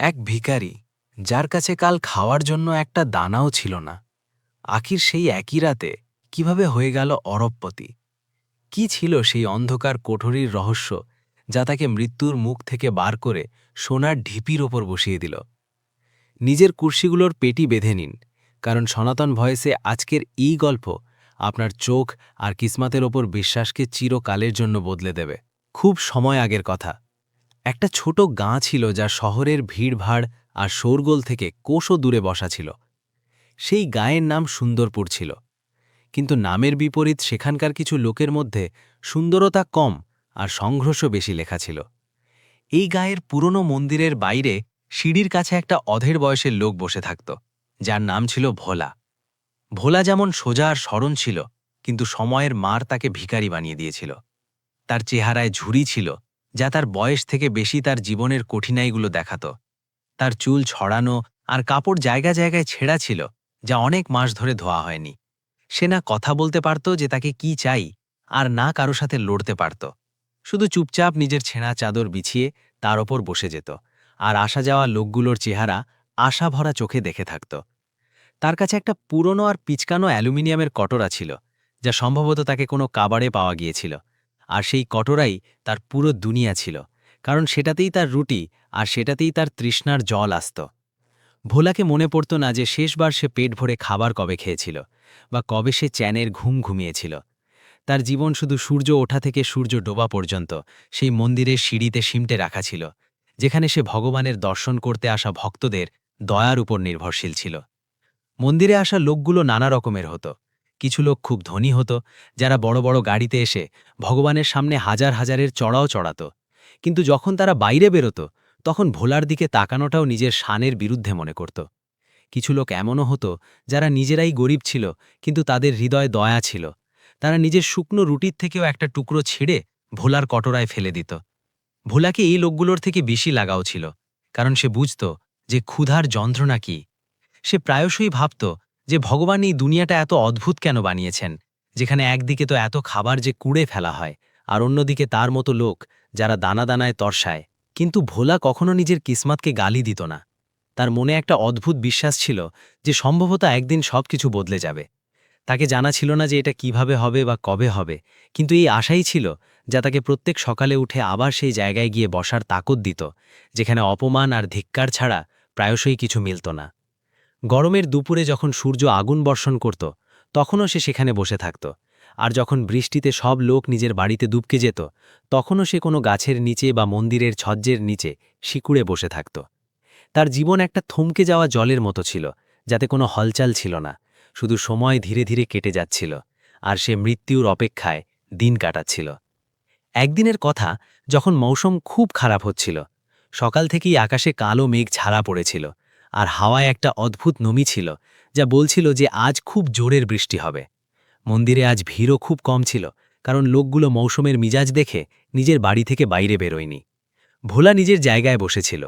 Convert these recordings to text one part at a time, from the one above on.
এক ভিখারি যার কাছে কাল খাওয়ার জন্য একটা দানাও ছিল না, আখির সেই একই রাতে কিভাবে হয়ে গেল অরবপতি। কি ছিল সেই অন্ধকার কোঠরির রহস্য যা তাকে মৃত্যুর মুখ থেকে বার করে সোনার ঢিপির ওপর বসিয়ে দিল? নিজের কুর্সিগুলোর পেটি বেঁধে নিন, কারণ সনাতন ভয়েসে আজকের এই গল্প আপনার চোখ আর কিসমাতের ওপর বিশ্বাসকে চিরকালের জন্য বদলে দেবে। খুব সময় আগের কথা। একটা ছোট গাঁ ছিল যা শহরের ভিড়ভাড় আর শোরগোল থেকে কোষও দূরে বসা ছিল। সেই গাঁয়ের নাম সুন্দরপুর ছিল, কিন্তু নামের বিপরীত সেখানকার কিছু লোকের মধ্যে সুন্দরতা কম আর সংঘর্ষ বেশি লেখা ছিল। এই গাঁয়ের পুরনো মন্দিরের বাইরে সিঁড়ির কাছে একটা অধের বয়সের লোক বসে থাকত, যার নাম ছিল ভোলা। ভোলা যেমন সোজা আর স্মরণ ছিল, কিন্তু সময়ের মার তাকে ভিখারি বানিয়ে দিয়েছিল। তার চেহারায় ঝুরি ছিল, যা তার বয়স থেকে বেশি তার জীবনের কঠিনাইগুলো দেখাত। তার চুল ছড়ানো আর কাপড় জায়গা জায়গায় ছেঁড়া ছিল, যা অনেক মাস ধরে ধোয়া হয়নি। সে না কথা বলতে পারত যে তাকে কি চাই, আর না কারো সাথে লড়তে পারত। শুধু চুপচাপ নিজের ছেঁড়া চাদর বিছিয়ে তার ওপর বসে যেত, আর আসা যাওয়া লোকগুলোর চেহারা আশা ভরা চোখে দেখে থাকত। তার কাছে একটা পুরনো আর পিচকানো অ্যালুমিনিয়ামের কটোরা ছিল, যা সম্ভবত তাকে কোনো কাবারে পাওয়া গিয়েছিল। আর সেই কটোরাই তার পুরো দুনিয়া ছিল, কারণ সেটাতেই তার রুটি আর সেটাতেই তার তৃষ্ণার জল আসত। ভোলাকে মনে পড়ত না যে শেষবার সে পেট ভরে খাবার কবে খেয়েছিল, বা কবে সে চ্যানের ঘুম ঘুমিয়েছিল। তার জীবন শুধু সূর্য ওঠা থেকে সূর্য ডোবা পর্যন্ত সেই মন্দিরের সিঁড়িতে সিমটে রাখা ছিল, যেখানে সে ভগবানের দর্শন করতে আসা ভক্তদের দয়ার উপর নির্ভরশীল ছিল। মন্দিরে আসা লোকগুলো নানা রকমের হতো। কিছু লোক খুব ধনী হতো, যারা বড় বড় গাড়িতে এসে ভগবানের সামনে হাজার হাজারের চড়াও চড়াত। কিন্তু যখন তারা বাইরে বেরোত, তখন ভোলার দিকে তাকানোটাও নিজের শানের বিরুদ্ধে মনে করত। কিছু লোক এমনও হতো যারা নিজেরাই গরিব ছিল, কিন্তু তাদের হৃদয়ে দয়া ছিল। তারা নিজের শুকনো রুটির থেকেও একটা টুকরো ছিঁড়ে ভোলার কটোরায় ফেলে দিত। ভোলাকে এই লোকগুলোর থেকে বেশি লাগাও ছিল, কারণ সে বুঝত যে ক্ষুধার যন্ত্রণা কি। সে প্রায়শই ভাবত যে ভগবান এই দুনিয়াটা এত অদ্ভুত কেন বানিয়েছেন, যেখানে একদিকে তো এত খাবার যে কুড়ে ফেলা হয়, আর অন্যদিকে তার মতো লোক যারা দানা দানায় তরসায়। কিন্তু ভোলা কখনো নিজের কিসমাতকে গালি দিত না। তার মনে একটা অদ্ভুত বিশ্বাস ছিল যে সম্ভবত একদিন সবকিছু বদলে যাবে। তাকে জানা ছিল না যে এটা কিভাবে হবে বা কবে হবে, কিন্তু এই আশাই ছিল যা তাকে প্রত্যেক সকালে উঠে আবার সেই জায়গায় গিয়ে বসার তাকত দিত, যেখানে অপমান আর ধিক্কার ছাড়া প্রায়শই কিছু মিলত না। গরমের দুপুরে যখন সূর্য আগুন বর্ষণ করত, তখনও সে সেখানে বসে থাকত। আর যখন বৃষ্টিতে সব লোক নিজের বাড়িতে ডুবকে যেত, তখনও সে কোনো গাছের নিচে বা মন্দিরের ছজ্জের নিচে শিকুড়ে বসে থাকত। তার জীবন একটা থমকে যাওয়া জলের মতো ছিল, যাতে কোনো হলচাল ছিল না, শুধু সময় ধীরে ধীরে কেটে যাচ্ছিল, আর সে মৃত্যুর অপেক্ষায় দিন কাটাচ্ছিল। একদিনের কথা, যখন মৌসুম খুব খারাপ হচ্ছিল। সকাল থেকেই আকাশে কালো মেঘ ছাড়া পড়েছিল, আর হাওয়ায় একটা অদ্ভুত নমি ছিল, যা বলছিল যে আজ খুব জোরের বৃষ্টি হবে। মন্দিরে আজ ভিড়ও খুব কম ছিল, কারণ লোকগুলো মৌসুমের মিজাজ দেখে নিজের বাড়ি থেকে বাইরে বেরোয়নি। ভোলা নিজের জায়গায় বসেছিল,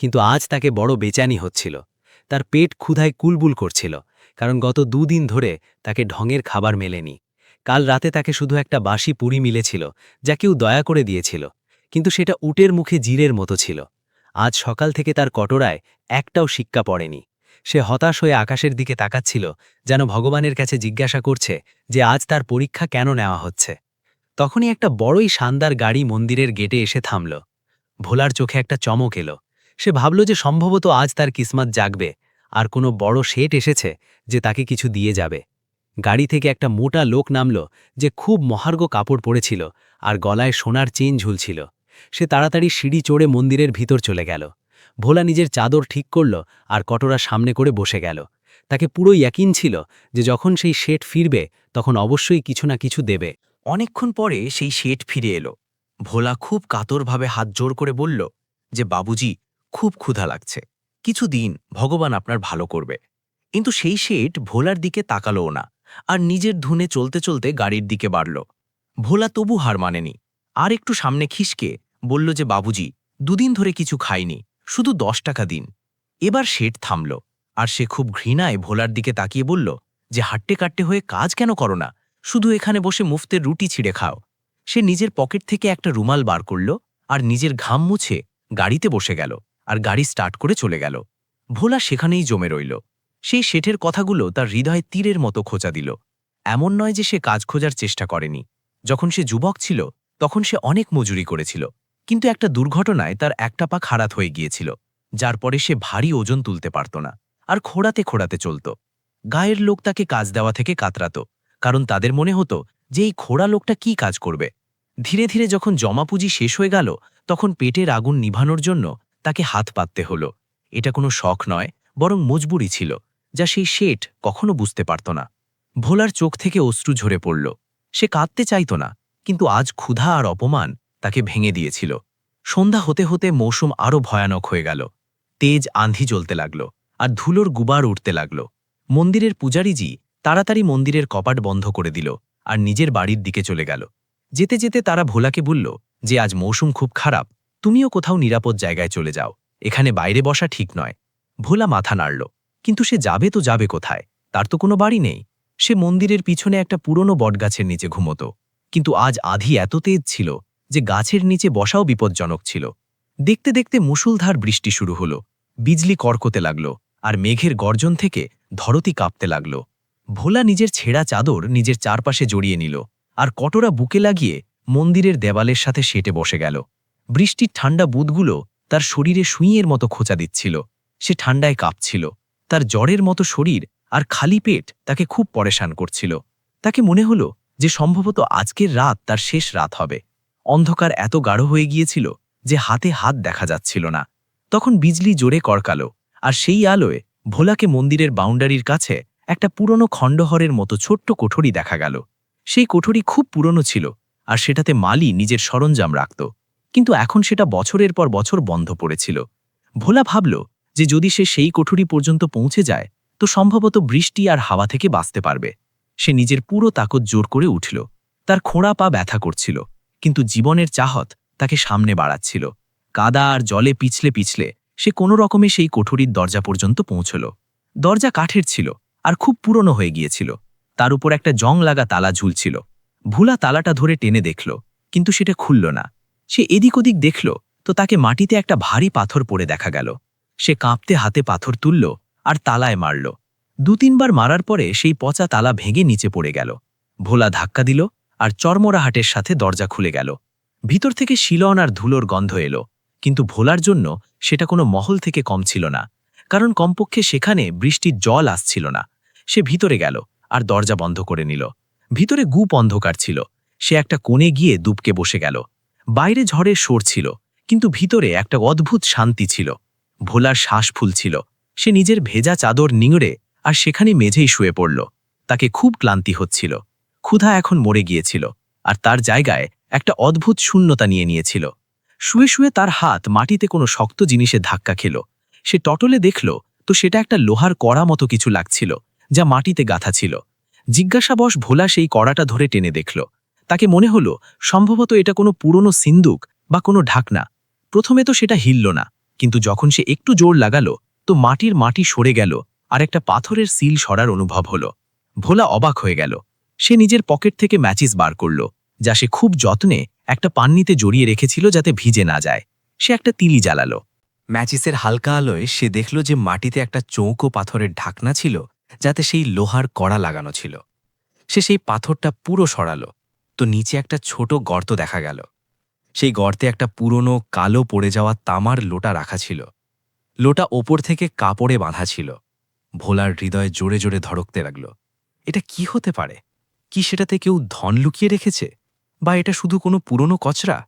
কিন্তু আজ তাকে বড় বেচানি হচ্ছিল। তার পেট ক্ষুধায় কুলবুল করছিল, কারণ গত দুদিন ধরে তাকে ঢঙের খাবার মেলেনি। কাল রাতে তাকে শুধু একটা বাসি পুরি মিলেছিল, যা কেউ দয়া করে দিয়েছিল, কিন্তু সেটা উটের মুখে জিরের মতো ছিল। আজ সকাল থেকে তার কটোরায় একটাও শিক্কা পড়েনি। সে হতাশ হয়ে আকাশের দিকে তাকাচ্ছিল, যেন ভগবানের কাছে জিজ্ঞাসা করছে যে আজ তার পরীক্ষা কেন নেওয়া হচ্ছে। তখনই একটা বড়ই শানদার গাড়ি মন্দিরের গেটে এসে থামল। ভোলার চোখে একটা চমক এলো। সে ভাবল যে সম্ভবত আজ তার কিসমত জাগবে, আর কোনো বড় শেঠ এসেছে যে তাকে কিছু দিয়ে যাবে। গাড়ি থেকে একটা মোটা লোক নামল, যে খুব মহার্ঘ কাপড় পরেছিল আর গলায় সোনার চেন ঝুলছিল। সে তাড়াতাড়ি সিঁড়ি চড়ে মন্দিরের ভিতর চলে গেল। ভোলা নিজের চাদর ঠিক করল আর কটোরা সামনে করে বসে গেল। তাকে পুরো ইয়াকিন ছিল যে যখন সেই শেঠ ফিরবে, তখন অবশ্যই কিছু না কিছু দেবে। অনেকক্ষণ পরে সেই শেঠ ফিরে এলো। ভোলা খুব কাতরভাবে হাত জোর করে বলল যে বাবুজি, খুব ক্ষুধা লাগছে, কিছু দিন, ভগবান আপনার ভালো করবে। কিন্তু সেই শেঠ ভোলার দিকে তাকালোও না, আর নিজের ধুনে চলতে চলতে গাড়ির দিকে বাড়ল। ভোলা তবু হার মানেনি, আর একটু সামনে খিসকে বলল যে বাবুজি, দুদিন ধরে কিছু খাইনি, শুধু 10 টাকা দিন। এবার শেঠ থামল, আর সে খুব ঘৃণায় ভোলার দিকে তাকিয়ে বলল যে হাট্টে কাট্টে হয়ে কাজ কেন করো না, শুধু এখানে বসে মুফতের রুটি ছিঁড়ে খাও। সে নিজের পকেট থেকে একটা রুমাল বার করল আর নিজের ঘাম মুছে গাড়িতে বসে গেল আর গাড়ি স্টার্ট করে চলে গেল। ভোলা সেখানেই জমে রইল। সেই শেঠের কথাগুলো তার হৃদয়ে তীরের মতো খোঁচা দিল। এমন নয় যে সে কাজ খোঁজার চেষ্টা করেনি। যখন সে যুবক ছিল তখন সে অনেক মজুরি করেছিল, কিন্তু একটা দুর্ঘটনায় তার একটা পা খারাপ হয়ে গিয়েছিল, যার পরে সে ভারী ওজন তুলতে পারত না আর খোঁড়াতে খোঁড়াতে চলত। গায়ের লোক তাকে কাজ দেওয়া থেকে কাতরাত, কারণ তাদের মনে হতো যে এই খোঁড়া লোকটা কি কাজ করবে। ধীরে ধীরে যখন জমা পুঁজি শেষ হয়ে গেল, তখন পেটের আগুন নিভানোর জন্য তাকে হাত পাততে হলো। এটা কোনো শখ নয়, বরং মজবুরি ছিল, যা সেই শেঠ কখনো বুঝতে পারত না। ভোলার চোখ থেকে অশ্রু ঝরে পড়ল। সে কাঁদতে চাইত না, কিন্তু আজ ক্ষুধা আর অপমান তাকে ভেঙে দিয়েছিল। সন্ধ্যা হতে হতে মৌসুম আরও ভয়ানক হয়ে গেল। তেজ আঁধি জ্বলতে লাগল, আর ধুলোর গুবার উঠতে লাগল। মন্দিরের পূজারীজি তাড়াতাড়ি মন্দিরের কপাট বন্ধ করে দিল আর নিজের বাড়ির দিকে চলে গেল। যেতে যেতে তারা ভোলাকে বলল যে আজ মৌসুম খুব খারাপ, তুমিও কোথাও নিরাপদ জায়গায় চলে যাও, এখানে বাইরে বসা ঠিক নয়। ভোলা মাথা নাড়ল, কিন্তু সে যাবে তো যাবে কোথায়? তার তো কোনো বাড়ি নেই। সে মন্দিরের পিছনে একটা পুরনো বটগাছের নিচে ঘুমত, কিন্তু আজ আঁধি এত তেজ ছিল যে গাছের নিচে বসাও বিপজ্জনক ছিল। দেখতে দেখতে মুষলধার বৃষ্টি শুরু হলো। বিজলি কড়কতে লাগল, আর মেঘের গর্জন থেকে ধরতি কাঁপতে লাগল। ভোলা নিজের ছেঁড়া চাদর নিজের চারপাশে জড়িয়ে নিল, আর কটোরা বুকে লাগিয়ে মন্দিরের দেওয়ালের সাথে সেটে বসে গেল। বৃষ্টির ঠান্ডা বুদগুলো তার শরীরে সুঁইয়ের মতো খোঁচা দিচ্ছিল। সে ঠান্ডায় কাঁপছিল। তার জ্বরের মতো শরীর আর খালি পেট তাকে খুব পরেশান করছিল। তাকে মনে হলো যে সম্ভবত আজকের রাত তার শেষ রাত হবে। অন্ধকার এত গাঢ় হয়ে গিয়েছিল যে হাতে হাত দেখা যাচ্ছিল না। তখন বিজলি জোরে কড়কালো, আর সেই আলোয় ভোলাকে মন্দিরের বাউন্ডারির কাছে একটা পুরনো খণ্ডহরের মতো ছোট্ট কোঠরি দেখা গেল। সেই কোঠরি খুব পুরনো ছিল, আর সেটাতে মালি নিজের সরঞ্জাম রাখত, কিন্তু এখন সেটা বছরের পর বছর বন্ধ পড়েছিল। ভোলা ভাবল যে যদি সে সেই কোঠরি পর্যন্ত পৌঁছে যায় তো সম্ভবত বৃষ্টি আর হাওয়া থেকে বাঁচতে পারবে। সে নিজের পুরো তাকত জোর করে উঠল। তার খোঁড়া পা ব্যথা করছিল, কিন্তু জীবনের চাহত তাকে সামনে বাড়াচ্ছিল। কাদা আর জলে পিছলে পিছলে সে কোনো রকমে সেই কোঠরির দরজা পর্যন্ত পৌঁছল। দরজা কাঠের ছিল আর খুব পুরনো হয়ে গিয়েছিল। তার উপর একটা জং লাগা তালা ঝুলছিল। ভোলা তালাটা ধরে টেনে দেখল, কিন্তু সেটা খুলল না। সে এদিক ওদিক দেখল তো তাকে মাটিতে একটা ভারী পাথর পড়ে দেখা গেল। সে কাঁপতে হাতে পাথর তুলল আর তালায় মারল। ২-৩ বার মারার পরে সেই পচা তালা ভেঙে নিচে পড়ে গেল। ভোলা ধাক্কা দিল, আর চরমরাহাটের সাথে দরজা খুলে গেল। ভিতর থেকে শিলন আর ধুলোর গন্ধ এলো, কিন্তু ভোলার জন্য সেটা কোনো মহল থেকে কম ছিল না, কারণ কমপক্ষে সেখানে বৃষ্টির জল আসছিল না। সে ভিতরে গেল আর দরজা বন্ধ করে নিল। ভিতরে গুপ অন্ধকার ছিল। সে একটা কোণে গিয়ে দুবকে বসে গেল। বাইরে ঝড়ের শোর ছিল, কিন্তু ভিতরে একটা অদ্ভুত শান্তি ছিল। ভোলার শ্বাস ফুলছিল। সে নিজের ভেজা চাদর নিংড়ে আর সেখানে মেঝেই শুয়ে পড়ল। তাকে খুব ক্লান্তি হচ্ছিল। ক্ষুধা এখন মরে গিয়েছিল, আর তার জায়গায় একটা অদ্ভুত শূন্যতা নিয়ে নিয়েছিল। শুয়ে শুয়ে তার হাত মাটিতে কোনো শক্ত জিনিসে ধাক্কা খেল। সে টটলে দেখল তো সেটা একটা লোহার কড়া মতো কিছু লাগছিল, যা মাটিতে গাঁথা ছিল। জিজ্ঞাসাবশ ভোলা সেই কড়াটা ধরে টেনে দেখল। তাকে মনে হলো সম্ভবত এটা কোনো পুরনো সিন্দুক বা কোনো ঢাকনা। প্রথমে তো সেটা হিলল না, কিন্তু যখন সে একটু জোর লাগালো তো মাটি সরে গেল, আর একটা পাথরের সিল সরার অনুভব হলো। ভোলা অবাক হয়ে গেল। সে নিজের পকেট থেকে ম্যাচিস বার করল, যা সে খুব যত্নে একটা পান্নিতে জড়িয়ে রেখেছিল যাতে ভিজে না যায়। সে একটা তিলি জ্বালালো। ম্যাচিসের হালকা আলোয় সে দেখল যে মাটিতে একটা চৌকো পাথরের ঢাকনা ছিল, যাতে সেই লোহার কড়া লাগানো ছিল। সে সেই পাথরটা পুরো সরালো, তো নিচে একটা ছোট গর্ত দেখা গেল। সেই গর্তে একটা পুরনো কালো পড়ে যাওয়া তামার লোটা রাখা ছিল। লোটা ওপর থেকে কাপড়ে বাঁধা ছিল। ভোলার হৃদয়ে জোরে জোরে ধড়কতে লাগল। এটা কি হতে পারে? কি সেটাতে কেউ ধন লুকিয়ে রেখেছে, বা এটা শুধু কোনো পুরনো কচরা?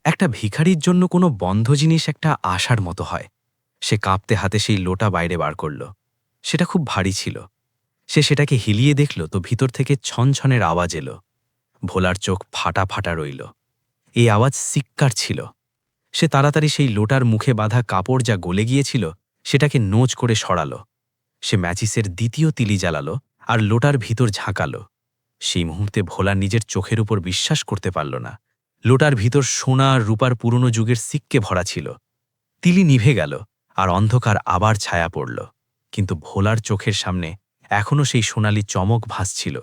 একটা ভিখারির জন্য কোনো বন্ধ জিনিস একটা আশার মতো হয়। সে কাঁপতে হাতে সেই লোটা বাইরে বার করল। সেটা খুব ভারী ছিল। সে সেটাকে হিলিয়ে দেখল তো ভিতর থেকে ছনছনের আওয়াজ এলো। ভোলার চোখ ফাটা ফাটা রইল। এই আওয়াজ চিৎকার ছিল। সে তাড়াতাড়ি সেই লোটার মুখে বাঁধা কাপড় যা গলে গিয়েছিল সেটাকে নোচ করে সরালো। সে ম্যাচিসের দ্বিতীয় তিলি জ্বালালো আর লোটার ভিতর ঝাঁকালো। সেই মুহূর্তে ভোলা নিজের চোখের উপর বিশ্বাস করতে পারল না। লোটার ভিতর সোনা আর রূপার পুরনো যুগের সিক্কে ভরা ছিল। তিলি নিভে গেল, আর অন্ধকার আবার ছায়া পড়ল, কিন্তু ভোলার চোখের সামনে এখনও সেই সোনালি চমক ভাসছিল।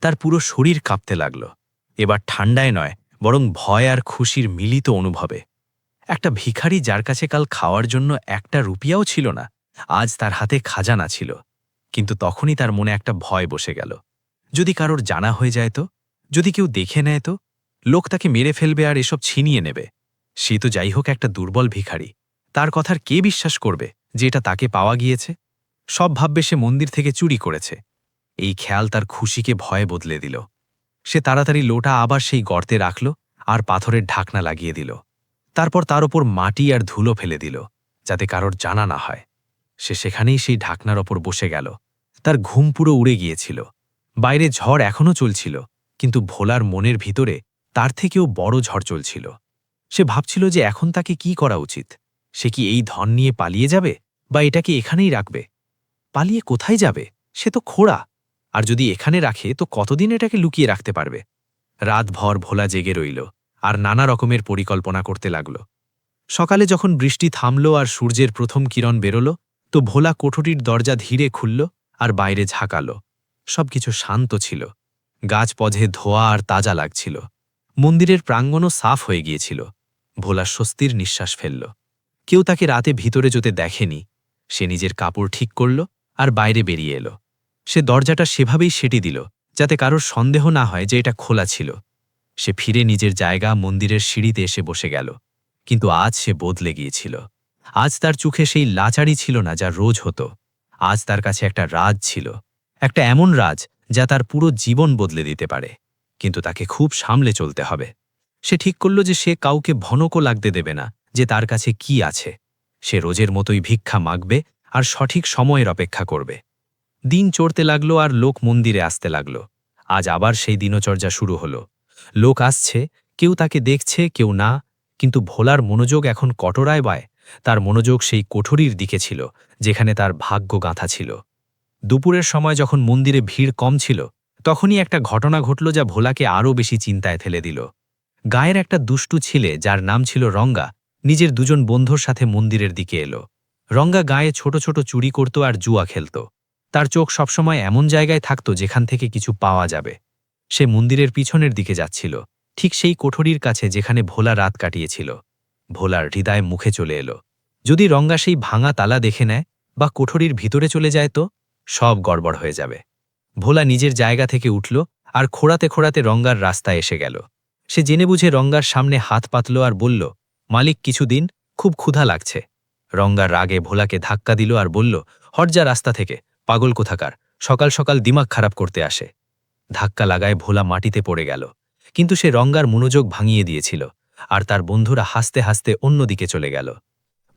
তার পুরো শরীর কাঁপতে লাগল, এবার ঠান্ডায় নয় বরং ভয় আর খুশির মিলিত অনুভবে। একটা ভিখারি যার কাছে কাল খাওয়ার জন্য একটা রুপিয়াও ছিল না, আজ তার হাতে খাজানা ছিল। কিন্তু তখনই তার মনে একটা ভয় বসে গেল। যদি কারোর জানা হয়ে যায় তো, যদি কেউ দেখে নেয় তো, লোক তাকে মেরে ফেলবে আর এসব ছিনিয়ে নেবে। সে তো যাই হোক একটা দুর্বল ভিখারি, তার কথার কে বিশ্বাস করবে যে এটা তাকে পাওয়া গিয়েছে? সব ভাববে সে মন্দির থেকে চুরি করেছে। এই খেয়াল তার খুশিকে ভয়ে বদলে দিল। সে তাড়াতাড়ি লোটা আবার সেই গর্তে রাখল আর পাথরের ঢাকনা লাগিয়ে দিল। তারপর তার ওপর মাটি আর ধুলো ফেলে দিল, যাতে কারোর জানা না হয়। সে সেখানেই সেই ঢাকনার ওপর বসে গেল। তার ঘুম পুরো উড়ে গিয়েছিল। বাইরে ঝড় এখনও চলছিল, কিন্তু ভোলার মনের ভিতরে তার থেকেও বড় ঝড় চলছিল। সে ভাবছিল যে এখন তাকে কি করা উচিত। সে কি এই ধন নিয়ে পালিয়ে যাবে, বা এটাকে এখানেই রাখবে? পালিয়ে কোথায় যাবে? সে তো খোড়া। আর যদি এখানে রাখে তো কতদিন এটাকে লুকিয়ে রাখতে পারবে? রাতভর ভোলা জেগে রইল আর নানা রকমের পরিকল্পনা করতে লাগল। সকালে যখন বৃষ্টি থামল আর সূর্যের প্রথম কিরণ বেরোল, তো ভোলা কোঠরির দরজা ধীরে খুলল আর বাইরে ঝাঁকাল। সবকিছু শান্ত ছিল। গাছপঝে ধোয়া আর তাজা লাগছিল। মন্দিরের প্রাঙ্গণও সাফ হয়ে গিয়েছিল। ভোলা স্বস্তির নিঃশ্বাস ফেলল। কেউ তাকে রাতে ভিতরে যেতে দেখেনি। সে নিজের কাপড় ঠিক করল আর বাইরে বেরিয়ে এলো। সে দরজাটা সেভাবেই সেটি দিল, যাতে কারোর সন্দেহ না হয় যে এটা খোলা ছিল। সে ফিরে নিজের জায়গা মন্দিরের সিঁড়িতে এসে বসে গেল। কিন্তু আজ সে বদলে গিয়েছিল। আজ তার চোখে সেই লাচারি ছিল না যা রোজ হতো। আজ তার কাছে একটা রাজ ছিল, একটা এমন রাজ যা তার পুরো জীবন বদলে দিতে পারে। কিন্তু তাকে খুব সামলে চলতে হবে। সে ঠিক করল যে সে কাউকে ভনকও লাগতে দেবে না যে তার কাছে কি আছে। সে রোজের মতোই ভিক্ষা মাগবে আর সঠিক সময়ের অপেক্ষা করবে। দিন চড়তে লাগল আর লোক মন্দিরে আসতে লাগল। আজ আবার সেই দিনচর্যা শুরু হলো। লোক আসছে, কেউ তাকে দেখছে, কেউ না। কিন্তু ভোলার মনোযোগ এখন কটরায় বায়। তার মনোযোগ সেই কোঠরির দিকে ছিল, যেখানে তার ভাগ্য গাঁথা ছিল। দুপুরের সময় যখন মন্দিরে ভিড় কম ছিল, তখনই একটা ঘটনা ঘটল যা ভোলাকে আরও বেশি চিন্তায় ফেলে দিল। গায়ের একটা দুষ্টু ছেলে, যার নাম ছিল রঙ্গা, নিজের দুজন বন্ধুর সাথে মন্দিরের দিকে এলো। রঙ্গা গায়ে ছোট ছোট চুরি করত আর জুয়া খেলত। তার চোখ সবসময় এমন জায়গায় থাকত যেখান থেকে কিছু পাওয়া যাবে। সে মন্দিরের পিছনের দিকে যাচ্ছিল, ঠিক সেই কোঠরির কাছে যেখানে ভোলা রাত কাটিয়েছিল। ভোলার হৃদয় মুখে চলে এলো। যদি রঙ্গা সেই ভাঙা তালা দেখে নেয় বা কোঠরির ভিতরে চলে যায় তো সব গড়বড় হয়ে যাবে। ভোলা নিজের জায়গা থেকে উঠল আর খোঁড়াতে খোঁড়াতে রঙ্গার রাস্তায় এসে গেল। সে জেনে বুঝে রঙ্গার সামনে হাত পাতল আর বলল, মালিক, কিছুদিন, খুব ক্ষুধা লাগছে। রঙ্গার রাগে ভোলাকে ধাক্কা দিল আর বলল, হট যা রাস্তা থেকে, পাগল কোথাকার, সকাল সকাল দিমাগ খারাপ করতে আসে। ধাক্কা লাগায় ভোলা মাটিতে পড়ে গেল। কিন্তু সে রঙ্গার মনোযোগ ভাঙিয়ে দিয়েছিল, আর তার বন্ধুরা হাসতে হাসতে অন্যদিকে চলে গেল।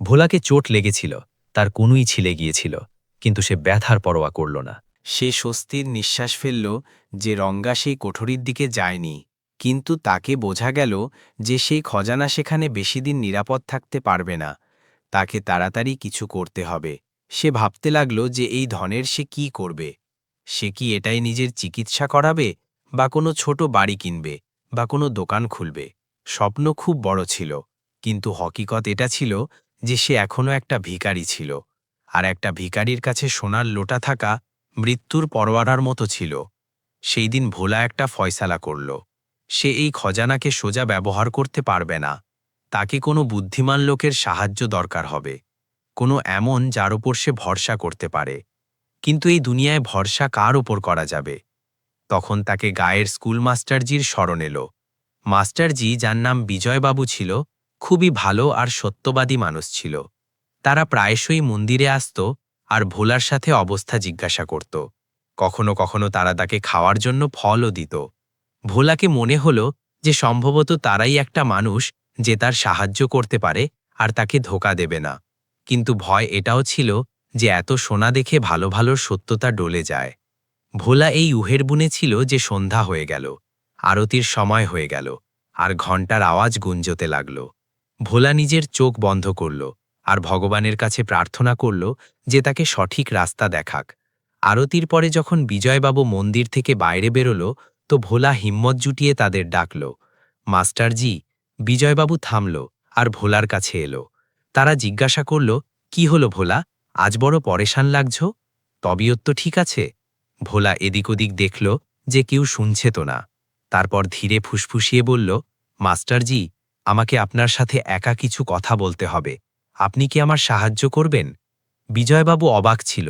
ভোলাকে চোট লেগেছিল, তার কনুই ছিলে গিয়েছিল, কিন্তু সে ব্যথার পরোয়া করল না। সে স্বস্তির নিঃশ্বাস ফেলল যে রঙ্গা সেই কোঠরির দিকে যায়নি। কিন্তু তাকে বোঝা গেল যে সেই খজানা সেখানে বেশিদিন নিরাপদ থাকতে পারবে না। তাকে তাড়াতাড়ি কিছু করতে হবে। সে ভাবতে লাগল যে এই ধনের সে কি করবে। সে কি এটাই নিজের চিকিৎসা করাবে, বা কোনো ছোট বাড়ি কিনবে, বা কোনো দোকান খুলবে? স্বপ্ন খুব বড় ছিল, কিন্তু হকিকত এটা ছিল যে সে এখনও একটা ভিখারি ছিল। আর একটা ভিখারির কাছে সোনার লোটা থাকা মৃত্যুর পরোয়ানার মতো ছিল। সেই দিন ভোলা একটা ফয়সালা করল। সে এই খজানাকে সোজা ব্যবহার করতে পারবে না। তাকে কোনো বুদ্ধিমান লোকের সাহায্য দরকার হবে, কোনো এমন যার ওপর সে ভরসা করতে পারে। কিন্তু এই দুনিয়ায় ভরসা কার ওপর করা যাবে? তখন তাকে গায়ের স্কুল মাস্টারজির স্মরণ এলো। মাস্টারজি, যার নাম বিজয়বাবু ছিল, খুবই ভালো আর সত্যবাদী মানুষ ছিল। তারা প্রায়শই মন্দিরে আসত আর ভোলার সাথে অবস্থা জিজ্ঞাসা করত। কখনো কখনো তারা তাকে খাওয়ার জন্য ফলও দিত। ভোলাকে মনে হলো যে সম্ভবত তারাই একটা মানুষ যে তার সাহায্য করতে পারে আর তাকে ধোঁকা দেবে না। কিন্তু ভয় এটাও ছিল যে এত সোনা দেখে ভালো ভালো সত্যতা ডলে যায়। ভোলা এই উহের বুনে ছিল যে সন্ধ্যা হয়ে গেল, আরতির সময় হয়ে গেল, আর ঘণ্টার আওয়াজ গুঞ্জতে লাগল। ভোলা নিজের চোখ বন্ধ করল আর ভগবানের কাছে প্রার্থনা করল যে তাকে সঠিক রাস্তা দেখাক। আরতির পরে যখন বিজয়বাবু মন্দির থেকে বাইরে বেরোল, তো ভোলা হিম্মত জুটিয়ে তাদের ডাকল, মাস্টারজি। বিজয়বাবু থামল আর ভোলার কাছে এলো। তারা জিজ্ঞাসা করল, কি হলো ভোলা, আজ বড় পরেশান লাগছ? তবিয়ত তো ঠিক আছে? ভোলা এদিক ওদিক দেখল যে কেউ শুনছে তো না। তারপর ধীরে ফুসফুসিয়ে বলল, মাস্টারজি, আমাকে আপনার সাথে একা কিছু কথা বলতে হবে। আপনি কি আমার সাহায্য করবেন? বিজয়বাবু অবাক ছিল,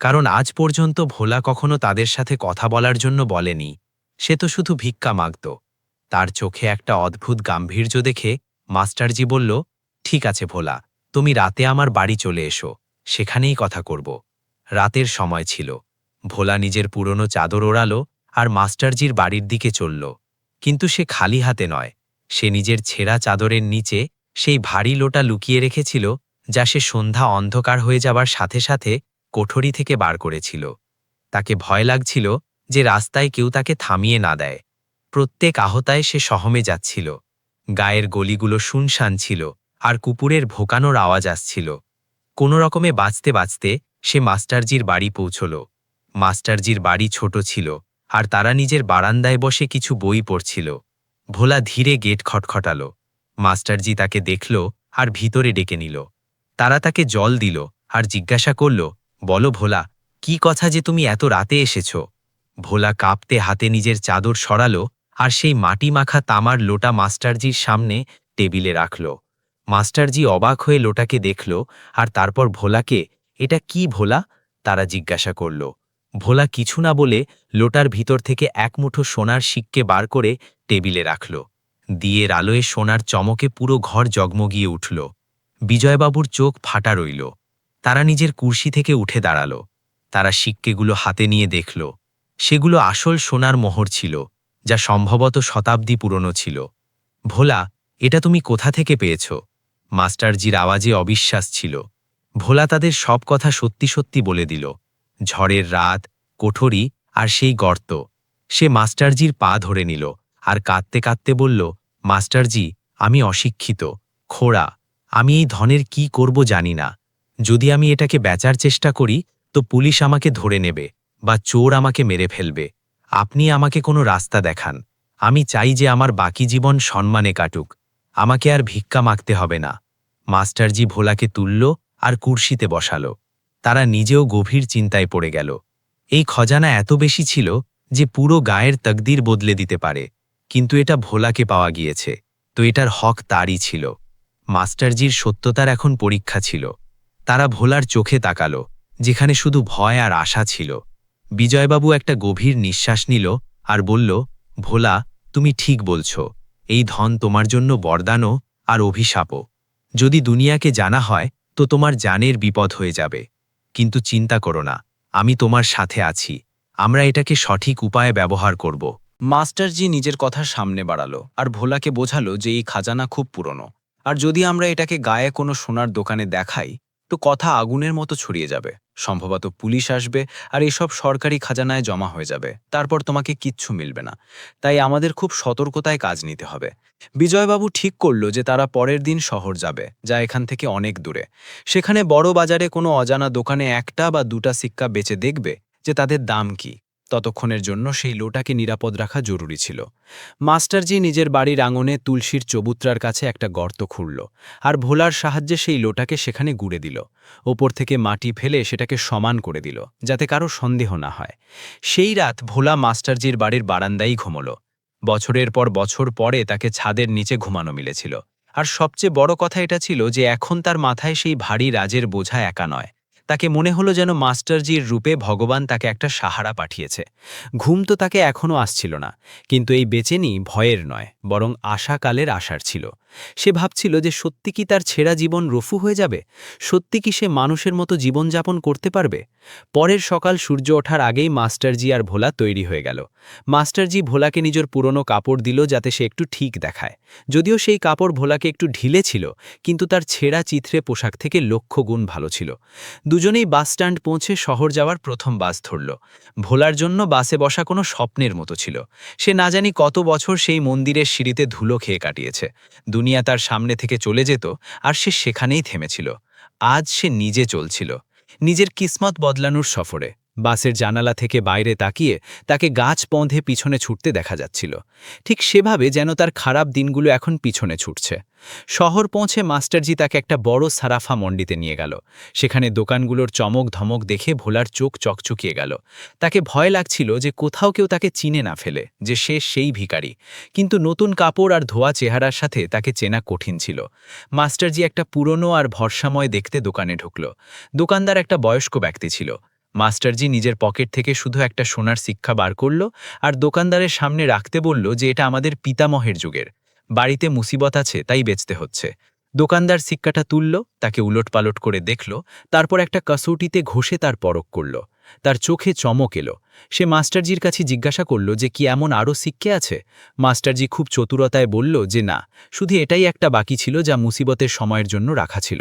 কারণ আজ পর্যন্ত ভোলা কখনো তাদের সাথে কথা বলার জন্য বলেনি। সে তো শুধু ভিক্ষা মাগত। তার চোখে একটা অদ্ভুত গাম্ভীর্য দেখে মাস্টারজি বলল, ঠিক আছে ভোলা, তুমি রাতে আমার বাড়ি চলে এসো, সেখানেই কথা করব। রাতের সময় ছিল। ভোলা নিজের পুরনো চাদর ওড়ালো আর মাস্টারজির বাড়ির দিকে চলল। কিন্তু সে খালি হাতে নয়, সে নিজের ছেঁড়া চাদরের নিচে সেই ভারী লোটা লুকিয়ে রেখেছিল, যা সে সন্ধ্যা অন্ধকার হয়ে যাবার সাথে সাথে কোঠরি থেকে বার করেছিল। তাকে ভয় লাগছিল যে রাস্তায় কেউ তাকে থামিয়ে না দেয়। প্রত্যেক আহতায় সে সহমে যাচ্ছিল। গায়ের গলিগুলো শুনশান ছিল আর কুকুরের ভোকানোর আওয়াজ আসছিল। কোনো রকমে বাঁচতে বাঁচতে সে মাস্টারজির বাড়ি পৌঁছল। মাস্টারজির বাড়ি ছোট ছিল আর তারা নিজের বারান্দায় বসে কিছু বই পড়ছিল। ভোলা ধীরে গেট খটখটাল। মাস্টারজি তাকে দেখল আর ভিতরে ডেকে নিল। তারা তাকে জল দিল আর জিজ্ঞাসা করল, বলো ভোলা, কি কথা যে তুমি এত রাতে এসেছ? ভোলা কাঁপতে হাতে নিজের চাদর সরালো আর সেই মাটি মাখা তামার লোটা মাস্টারজির সামনে টেবিলে রাখল। মাস্টারজি অবাক হয়ে লোটাকে দেখল আর তারপর ভোলাকে, এটা কি ভোলা? তারা জিজ্ঞাসা করল। ভোলা কিছু না বলে লোটার ভিতর থেকে এক মুঠো সোনার সিক্কে বার করে টেবিলে রাখল। দিয়ের আলোয় সোনার চমকে পুরো ঘর জগমগিয়ে উঠল। বিজয়বাবুর চোখ ফাটা রইল। তারা নিজের কুর্সি থেকে উঠে দাঁড়াল। তারা সিক্কেগুলো হাতে নিয়ে দেখল। সেগুলো আসল সোনার মোহর ছিল, যা সম্ভবত শতাব্দী পুরনো ছিল। ভোলা, এটা তুমি কোথা থেকে পেয়েছ? মাস্টারজির আওয়াজে অবিশ্বাস ছিল। ভোলা তাদের সব কথা সত্যি সত্যি বলে দিল। ঝড়ের রাত, কোঠরি আর সেই গর্ত। সে মাস্টারজির পা ধরে নিল আর কাঁদতে কাঁদতে বলল, মাস্টারজি, আমি অশিক্ষিত, খোড়া। আমি এই ধনের কি করব জানি না। যদি আমি এটাকে বেচার চেষ্টা করি তো পুলিশ আমাকে ধরে নেবে বা চোর আমাকে মেরে ফেলবে। আপনি আমাকে কোনো রাস্তা দেখান। আমি চাই যে আমার বাকি জীবন সম্মানে কাটুক। আমাকে আর ভিক্ষা মাগতে হবে না। মাস্টারজি ভোলাকে তুলল আর কুর্সিতে বসালো। তারা নিজেও গভীর চিন্তায় পড়ে গেল। এই খজানা এত বেশি ছিল যে পুরো গায়ের তকদির বদলে দিতে পারে, কিন্তু এটা ভোলাকে পাওয়া গিয়েছে, তো এটার হক তারই ছিল। মাস্টারজির সত্যতার এখন পরীক্ষা ছিল। তারা ভোলার চোখে তাকালো, যেখানে শুধু ভয় আর আশা ছিল। বিজয়বাবু একটা গভীর নিঃশ্বাস নিল আর বলল, ভোলা, তুমি ঠিক বলছ। এই ধন তোমার জন্য বরদানও আর অভিশাপও। যদি দুনিয়াকে জানা হয় তো তোমার জানের বিপদ হয়ে যাবে। কিন্তু চিন্তা করো না, আমি তোমার সাথে আছি। আমরা এটাকে সঠিক উপায়ে ব্যবহার করব। মাস্টারজি নিজের কথা সামনে বাড়ালো আর ভোলাকে বোঝালো যে এই খাজানা খুব পুরনো, আর যদি আমরা এটাকে গায়ে কোনো সোনার দোকানে দেখাই তো কথা আগুনের মতো ছড়িয়ে যাবে। সম্ভবত পুলিশ আসবে আর এসব সরকারি খাজানায় জমা হয়ে যাবে। তারপর তোমাকে কিচ্ছু মিলবে না। তাই আমাদের খুব সতর্কতায় কাজ নিতে হবে। বিজয়বাবু ঠিক করল যে তারা পরের দিন শহর যাবে, যা এখান থেকে অনেক দূরে। সেখানে বড় বাজারে কোনো অজানা দোকানে একটা বা দুটা সিক্কা বেচে দেখবে যে তাদের দাম কি। ততক্ষণের জন্য সেই লোটাকে নিরাপদ রাখা জরুরি ছিল। মাস্টারজি নিজের বাড়ির আঙনে তুলসীর চবুতরার কাছে একটা গর্ত খুঁড়ল আর ভোলার সাহায্যে সেই লোটাকে সেখানে গুড়ে দিল। ওপর থেকে মাটি ফেলে সেটাকে সমান করে দিল, যাতে কারো সন্দেহ না হয়। সেই রাত ভোলা মাস্টারজির বাড়ির বারান্দায় ঘুমল। বছরের পর বছর পরে তাকে ছাদের নিচে ঘুমানো মিলেছিল। আর সবচেয়ে বড় কথা এটা ছিল যে এখন তার মাথায় সেই ভারী রাজের বোঝা একা নয়। তাকে মনে হলো যেন মাস্টারজির রূপে ভগবান তাকে একটা সাহারা পাঠিয়েছে। ঘুম তো তাকে এখনও আসছিল না, কিন্তু এই বেচেনি ভয়ের নয়, বরং আশাকালের আশার ছিল। সে ভাবছিল যে সত্যি কি তার ছেঁড়া জীবন রফু হয়ে যাবে? সত্যি কি সে মানুষের মতো জীবনযাপন করতে পারবে? পরের সকাল সূর্য ওঠার আগেই মাস্টারজি আর ভোলা তৈরি হয়ে গেল। মাস্টারজি ভোলাকে নিজের পুরনো কাপড় দিল যাতে সে একটু ঠিক দেখায়। যদিও সেই কাপড় ভোলাকে একটু ঢিলে ছিল, কিন্তু তার ছেঁড়া চিত্রে পোশাক থেকে লক্ষ গুণ ভালো ছিল। দুজনেই বাসস্ট্যান্ড পৌঁছে শহর যাওয়ার প্রথম বাস ধরল। ভোলার জন্য বাসে বসা কোনো স্বপ্নের মতো ছিল। সে না জানি কত বছর সেই মন্দিরের সিঁড়িতে ধুলো খেয়ে কাটিয়েছে। দুনিয়া তার সামনে থেকে চলে যেত আর সে সেখানেই থেমেছিল। আজ সে নিজে চলছিল, নিজের কিসমত বদলানোর সফরে। বাসের জানালা থেকে বাইরে তাকিয়ে তাকে গাছ পঁধে পিছনে ছুটতে দেখা যাচ্ছিল, ঠিক সেভাবে যেন তার খারাপ দিনগুলো এখন পিছনে ছুটছে। শহর পৌঁছে মাস্টারজি তাকে একটা বড় সারাফা মন্ডিতে নিয়ে গেল। সেখানে দোকানগুলোর চমক ধমক দেখে ভোলার চোখ চকচকিয়ে গেল। তাকে ভয় লাগছিল যে কোথাও কেউ তাকে চিনে না ফেলে, যে সে সেই ভিখারি। কিন্তু নতুন কাপড় আর ধোয়া চেহারার সাথে তাকে চেনা কঠিন ছিল। মাস্টারজি একটা পুরনো আর ভরসাময় দেখতে দোকানে ঢুকল। দোকানদার একটা বয়স্ক ব্যক্তি ছিল। মাস্টারজি নিজের পকেট থেকে শুধু একটা সোনার শিক্ষা বার করল আর দোকানদারের সামনে রাখতে বলল যে এটা আমাদের পিতামহের যুগের, বাড়িতে মুসিবত আছে তাই বেচতে হচ্ছে। দোকানদার সিক্কাটা তুলল, তাকে উলটপালট করে দেখল, তারপর একটা কসৌটিতে ঘষে তার পরখ করল। তার চোখে চমক এলো। সে মাস্টারজির কাছে জিজ্ঞাসা করল যে কি এমন আরও সিক্কে আছে। মাস্টারজি খুব চতুরতায় বলল যে না, শুধু এটাই একটা বাকি ছিল যা মুসিবতের সময়ের জন্য রাখা ছিল।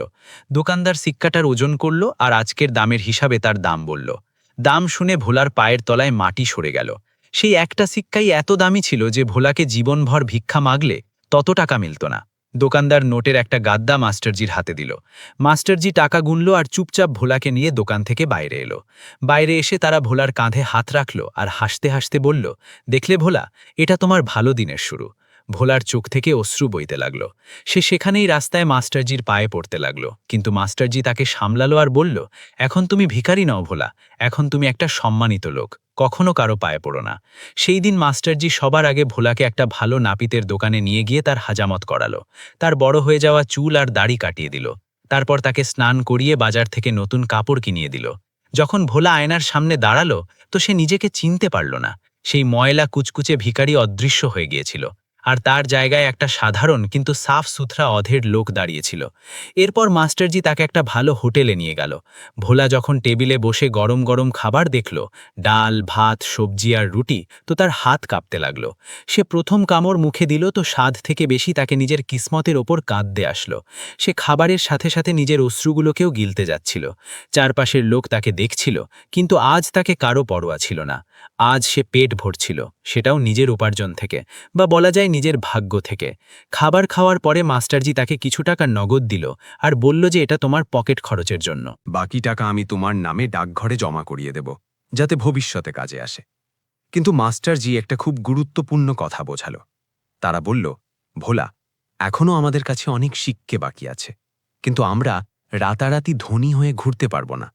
দোকানদার সিক্কাটার ওজন করল আর আজকের দামের হিসাবে তার দাম বলল। দাম শুনে ভোলার পায়ের তলায় মাটি সরে গেল। সেই একটা সিক্কাই এত দামি ছিল যে ভোলাকে জীবনভর ভিক্ষা মাগলে তত টাকা মিলত না। দোকানদার নোটের একটা গাদ্দা মাস্টারজির হাতে দিল। মাস্টারজি টাকা গুনল আর চুপচাপ ভোলাকে নিয়ে দোকান থেকে বাইরে এলো। বাইরে এসে তারা ভোলার কাঁধে হাত রাখল আর হাসতে হাসতে বলল, দেখলে ভোলা, এটা তোমার ভালো দিনের শুরু। ভোলার চোখ থেকে অশ্রু বইতে লাগল। সে সেখানেই রাস্তায় মাস্টারজির পায়ে পড়তে লাগল, কিন্তু মাস্টারজি তাকে সামলালো আর বলল, এখন তুমি ভিখারি নও ভোলা, এখন তুমি একটা সম্মানিত লোক, কখনো কারো পায়ে পড়ো না। সেই দিন মাস্টারজি সবার আগে ভোলাকে একটা ভালো নাপিতের দোকানে নিয়ে গিয়ে তার হাজামত করালো। তার বড় হয়ে যাওয়া চুল আর দাড়ি কাটিয়ে দিল। তারপর তাকে স্নান করিয়ে বাজার থেকে নতুন কাপড় কিনিয়ে দিল। যখন ভোলা আয়নার সামনে দাঁড়ালো তো সে নিজেকে চিনতে পারল না। সেই ময়লা কুচকুচে ভিখারি অদৃশ্য হয়ে গিয়েছিল, আর তার জায়গায় একটা সাধারণ কিন্তু সাফ সুথরা অধের লোক দাঁড়িয়েছিল। এরপর মাস্টারজি তাকে একটা ভালো হোটেলে নিয়ে গেল। ভোলা যখন টেবিলে বসে গরম গরম খাবার দেখল, ডাল ভাত সবজি আর রুটি, তো তার হাত কাঁপতে লাগল। সে প্রথম কামড় মুখে দিল তো স্বাদ থেকে বেশি তাকে নিজের কিসমতের ওপর কাঁদতে আসলো। সে খাবারের সাথে সাথে নিজের অশ্রুগুলোকেও গিলতে যাচ্ছিল। চারপাশের লোক তাকে দেখছিল, কিন্তু আজ তাকে কারো পরোয়া ছিল না। আজ সে পেট ভরছিল, সেটাও নিজের উপার্জন থেকে, বা বলা যায় নিজের ভাগ্য থেকে। খাবার খাওয়ার পরে মাস্টারজি তাকে কিছু টাকা নগদ দিল আর বলল যে এটা তোমার পকেট খরচের জন্য। বাকি টাকা আমি তোমার নামে ডাকঘরে জমা করিয়ে দেব, যাতে ভবিষ্যতে কাজে আসে। কিন্তু মাস্টারজি একটা খুব গুরুত্বপূর্ণ কথা বোঝালো। তারা বলল, ভোলা, এখনও আমাদের কাছে অনেক শিক্ষে বাকি আছে, কিন্তু আমরা রাতারাতি ধনী হয়ে ঘুরতে পারব না।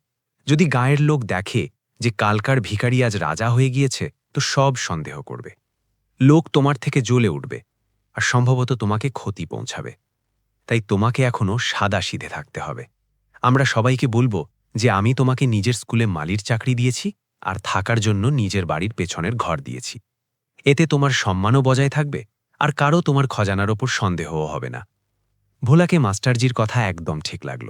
যদি গায়ের লোক দেখে যে কালকার ভিখারি আজ রাজা হয়ে গিয়েছে, তো সব সন্দেহ করবে। লোক তোমার থেকে জ্বলে উঠবে আর সম্ভবত তোমাকে ক্ষতি পৌঁছাবে। তাই তোমাকে এখনও সাদাসিধে থাকতে হবে। আমরা সবাইকে বলবো যে আমি তোমাকে নিজের স্কুলে মালির চাকরি দিয়েছি আর থাকার জন্য নিজের বাড়ির পেছনের ঘর দিয়েছি। এতে তোমার সম্মানও বজায় থাকবে আর কারও তোমার খজানার ওপর সন্দেহও হবে না। ভোলাকে মাস্টারজির কথা একদম ঠিক লাগল।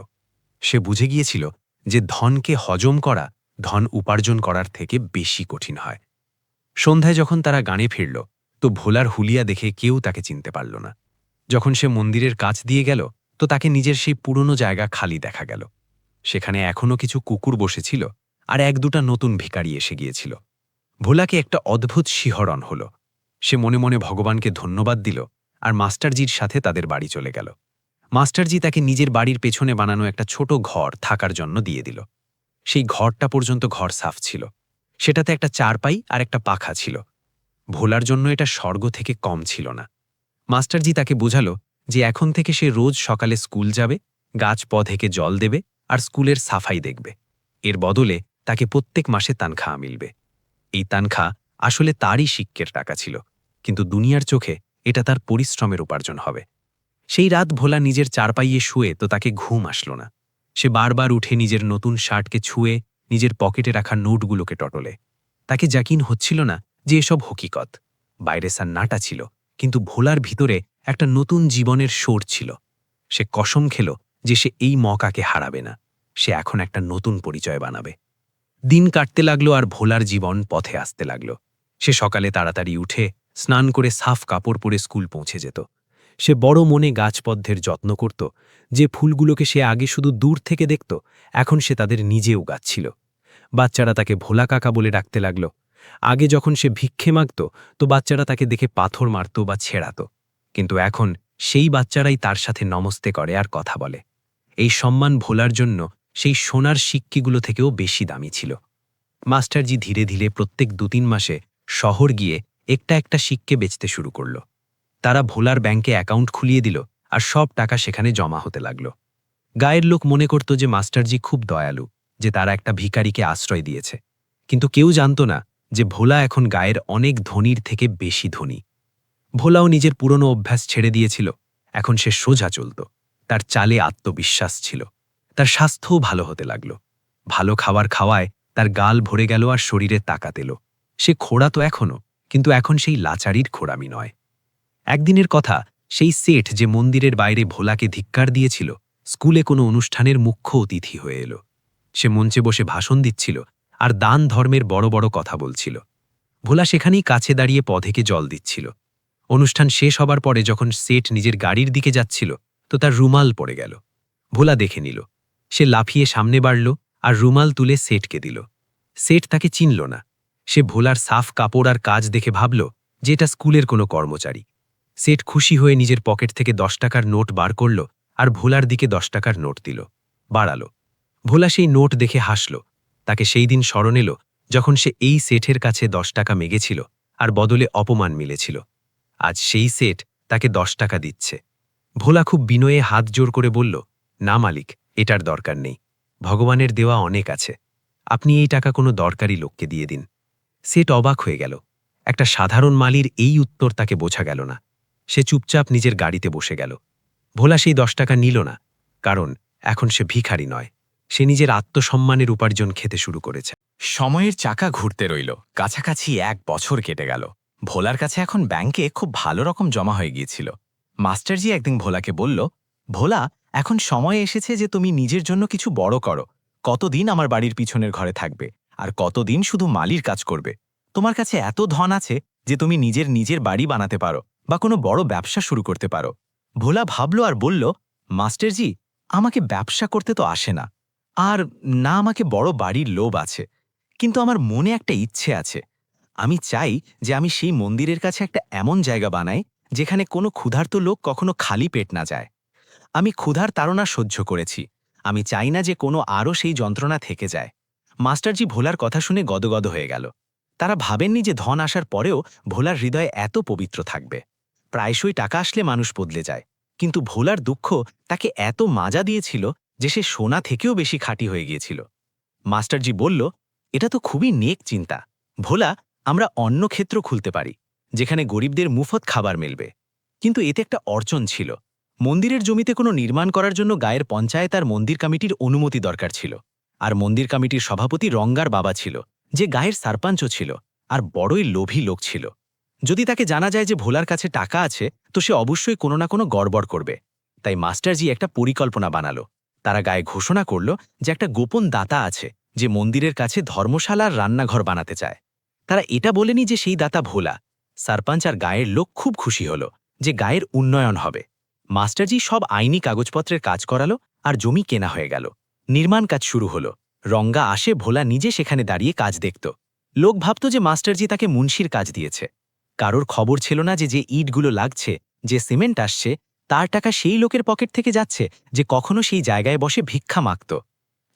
সে বুঝে গিয়েছিল যে ধনকে হজম করা ধন উপার্জন করার থেকে বেশি কঠিন হয়। সন্ধ্যায় যখন তারা গানে ফিরল, তো ভোলার হুলিয়া দেখে কেউ তাকে চিনতে পারল না। যখন সে মন্দিরের কাছ দিয়ে গেল, তো তাকে নিজের সেই পুরনো জায়গা খালি দেখা গেল। সেখানে এখনও কিছু কুকুর বসেছিল আর এক দুটা নতুন ভিখারি এসে গিয়েছিল। ভোলাকে একটা অদ্ভুত শিহরণ হল। সে মনে মনে ভগবানকে ধন্যবাদ দিল আর মাস্টারজির সাথে তাদের বাড়ি চলে গেল। মাস্টারজি তাকে নিজের বাড়ির পেছনে বানানো একটা ছোট ঘর থাকার জন্য দিয়ে দিল। সেই ঘরটা পর্যন্ত ঘর সাফ ছিল। সেটাতে একটা চারপাই আর একটা পাখা ছিল। ভোলার জন্য এটা স্বর্গ থেকে কম ছিল না। মাস্টারজি তাকে বোঝালো যে এখন থেকে সে রোজ সকালে স্কুল যাবে, গাছ পধেকে জল দেবে আর স্কুলের সাফাই দেখবে। এর বদলে তাকে প্রত্যেক মাসে তানখা মিলবে। এই তানখা আসলে তারই শিক্ষের টাকা ছিল, কিন্তু দুনিয়ার চোখে এটা তার পরিশ্রমের উপার্জন হবে। সেই রাত ভোলা নিজের চারপাইয়ে শুয়ে তো তাকে ঘুম আসলো না। সে বারবার উঠে নিজের নতুন শার্টকে ছুঁয়ে নিজের পকেটে রাখা নোটগুলোকে টটলে। তাকে জাকিন হচ্ছিল না যে এসব হকিকত। বাইরে সান্নাটা ছিল, কিন্তু ভোলার ভিতরে একটা নতুন জীবনের সোর ছিল। সে কসম খেল যে সে এই মকাকে হারাবে না। সে এখন একটা নতুন পরিচয় বানাবে। দিন কাটতে লাগলো আর ভোলার জীবন পথে আসতে লাগলো। সে সকালে তাড়াতাড়ি উঠে স্নান করে সাফ কাপড় পরে স্কুল পৌঁছে যেত। সে বড় মনে গাছপদ্মের যত্ন করত। যে ফুলগুলোকে সে আগে শুধু দূর থেকে দেখত, এখন সে তাদের নিজেও গাচ্ছিল। বাচ্চারা তাকে ভোলা কাকা বলে ডাকতে লাগল। আগে যখন সে ভিক্ষে মাগত, তো বাচ্চারা তাকে দেখে পাথর মারত বা ছেড়াত, কিন্তু এখন সেই বাচ্চারাই তার সাথে নমস্তে করে আর কথা বলে। এই সম্মান ভোলার জন্য সেই সোনার সিক্কিগুলো থেকেও বেশি দামি ছিল। মাস্টারজি ধীরে ধীরে প্রত্যেক 2-3 মাসে শহর গিয়ে একটা একটা শিককে বেচতে শুরু করল। তারা ভোলার ব্যাংকে অ্যাকাউন্ট খুলিয়ে দিল আর সব টাকা সেখানে জমা হতে লাগল। গায়ের লোক মনে করত যে মাস্টারজি খুব দয়ালু, যে তারা একটা ভিখারিকে আশ্রয় দিয়েছে। কিন্তু কেউ জানত না যে ভোলা এখন গায়ের অনেক ধনীর থেকে বেশি ধনী। ভোলাও নিজের পুরনো অভ্যাস ছেড়ে দিয়েছিল। এখন সে সোজা চলত। তার চালে আত্মবিশ্বাস ছিল। তার স্বাস্থ্যও ভালো হতে লাগল। ভালো খাবার খাওয়ায় তার গাল ভরে গেল আর শরীরে তাকাত এলো। সে খোড়া তো এখনও, কিন্তু এখন সেই লাচারির খোড়ামি নয়। একদিনের কথা, সেই সেঠ যে মন্দিরের বাইরে ভোলাকে ধিক্কার দিয়েছিল, স্কুলে কোনো অনুষ্ঠানের মুখ্য অতিথি হয়ে এলো। সে মঞ্চে বসে ভাষণ দিচ্ছিল আর দান ধর্মের বড় বড় কথা বলছিল। ভোলা সেখানেই কাছে দাঁড়িয়ে পথেকে জল দিচ্ছিল। অনুষ্ঠান শেষ হবার পরে যখন সেঠ নিজের গাড়ির দিকে যাচ্ছিল, তো তার রুমাল পড়ে গেল। ভোলা দেখে নিল। সে লাফিয়ে সামনে বাড়ল আর রুমাল তুলে সেঠকে দিল। সেঠ তাকে চিনল না। সে ভোলার সাফ কাপড় আর কাজ দেখে ভাবল যে এটা স্কুলের কোনো কর্মচারী। সেঠ খুশি হয়ে নিজের পকেট থেকে 10 টাকার নোট বার করল আর ভোলার দিকে 10 টাকার নোট দিল, বাড়াল। ভোলা সেই নোট দেখে হাসল। তাকে সেই দিন স্মরণ এলো যখন সে এই সেঠের কাছে 10 টাকা মেগেছিল আর বদলে অপমান মিলেছিল। আজ সেই সেঠ তাকে 10 টাকা দিচ্ছে। ভোলা খুব বিনয়ে হাত জোর করে বলল, না মালিক, এটার দরকার নেই। ভগবানের দেওয়া অনেক আছে। আপনি এই টাকা কোনো দরকারি লোককে দিয়ে দিন। সেঠ অবাক হয়ে গেল। একটা সাধারণ মালির এই উত্তর তাকে বোঝা গেল না। সে চুপচাপ নিজের গাড়িতে বসে গেল। ভোলা সেই 10 টাকা নিল না, কারণ এখন সে ভিখারি নয়। সে নিজের আত্মসম্মানের উপার্জন খেতে শুরু করেছে। সময়ের চাকা ঘুরতে রইল। কাছাকাছি 1 বছর কেটে গেল। ভোলার কাছে এখন ব্যাংকে খুব ভালো রকম জমা হয়ে গিয়েছিল। মাস্টারজি একদিন ভোলাকে বলল, ভোলা, এখন সময় এসেছে যে তুমি নিজের জন্য কিছু বড় করো। কতদিন আমার বাড়ির পিছনের ঘরে থাকবে আর কতদিন শুধু মালির কাজ করবে? তোমার কাছে এত ধন আছে যে তুমি নিজের বাড়ি বানাতে পারো বা কোনো বড় ব্যবসা শুরু করতে পারো। ভোলা ভাবল আর বলল, মাস্টারজি, আমাকে ব্যবসা করতে তো আসে না, আর না আমাকে বড় বাড়ির লোভ আছে। কিন্তু আমার মনে একটা ইচ্ছে আছে। আমি চাই যে আমি সেই মন্দিরের কাছে একটা এমন জায়গা বানাই যেখানে কোনো ক্ষুধার্ত লোক কখনো খালি পেট না যায়। আমি ক্ষুধার তাড়না সহ্য করেছি। আমি চাই না যে কোনো আরও সেই যন্ত্রণা থেকে যায়। মাস্টারজি ভোলার কথা শুনে গদগদ হয়ে গেল। তারা ভাবেননি যে ধন আসার পরেও ভোলার হৃদয় এত পবিত্র থাকবে। প্রায়শই টাকা আসলে মানুষ বদলে যায়, কিন্তু ভোলার দুঃখ তাকে এত মাজা দিয়েছিল যে সে সোনা থেকেও বেশি খাঁটি হয়ে গিয়েছিল। মাস্টারজি বলল, এটা তো খুবই নেক চিন্তা। ভোলা, আমরা অন্য ক্ষেত্র খুলতে পারি যেখানে গরিবদের মুফত খাবার মিলবে। কিন্তু এতে একটা অর্চন ছিল। মন্দিরের জমিতে কোনো নির্মাণ করার জন্য গায়ের পঞ্চায়েত আর মন্দির কমিটির অনুমতি দরকার ছিল। আর মন্দির কমিটির সভাপতি রঙ্গার বাবা ছিল, যে গায়ের সারপাঞ্চও ছিল আর বড়ই লোভী লোক ছিল। যদি তাকে জানা যায় যে ভোলার কাছে টাকা আছে, তো সে অবশ্যই কোনো না কোনো গড়বড় করবে। তাই মাস্টারজি একটা পরিকল্পনা বানালো। তারা গায়ে ঘোষণা করল যে একটা গোপন দাতা আছে যে মন্দিরের কাছে ধর্মশালা আর রান্নাঘর বানাতে চায়। তারা এটা বলেনি যে সেই দাতা ভোলা। সারপাঞ্চ আর গায়ের লোক খুব খুশি হল যে গায়ের উন্নয়ন হবে। মাস্টারজি সব আইনি কাগজপত্রের কাজ করালো আর জমি কেনা হয়ে গেল। নির্মাণ কাজ শুরু হলো। রঙ্গা আসে, ভোলা নিজে সেখানে দাঁড়িয়ে কাজ দেখত। লোক ভাবত যে মাস্টারজি তাকে মুন্সির কাজ দিয়েছে। কারোর খবর ছিল না যে যে ইটগুলো লাগছে, যে সিমেন্ট আসছে, তার টাকা সেই লোকের পকেট থেকে যাচ্ছে যে কখনো সেই জায়গায় বসে ভিক্ষা মাগত।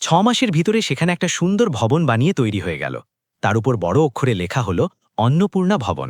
6 মাসের ভিতরে সেখানে একটা সুন্দর ভবন বানিয়ে তৈরি হয়ে গেল। তার উপর বড় অক্ষরে লেখা হলো অন্নপূর্ণা ভবন।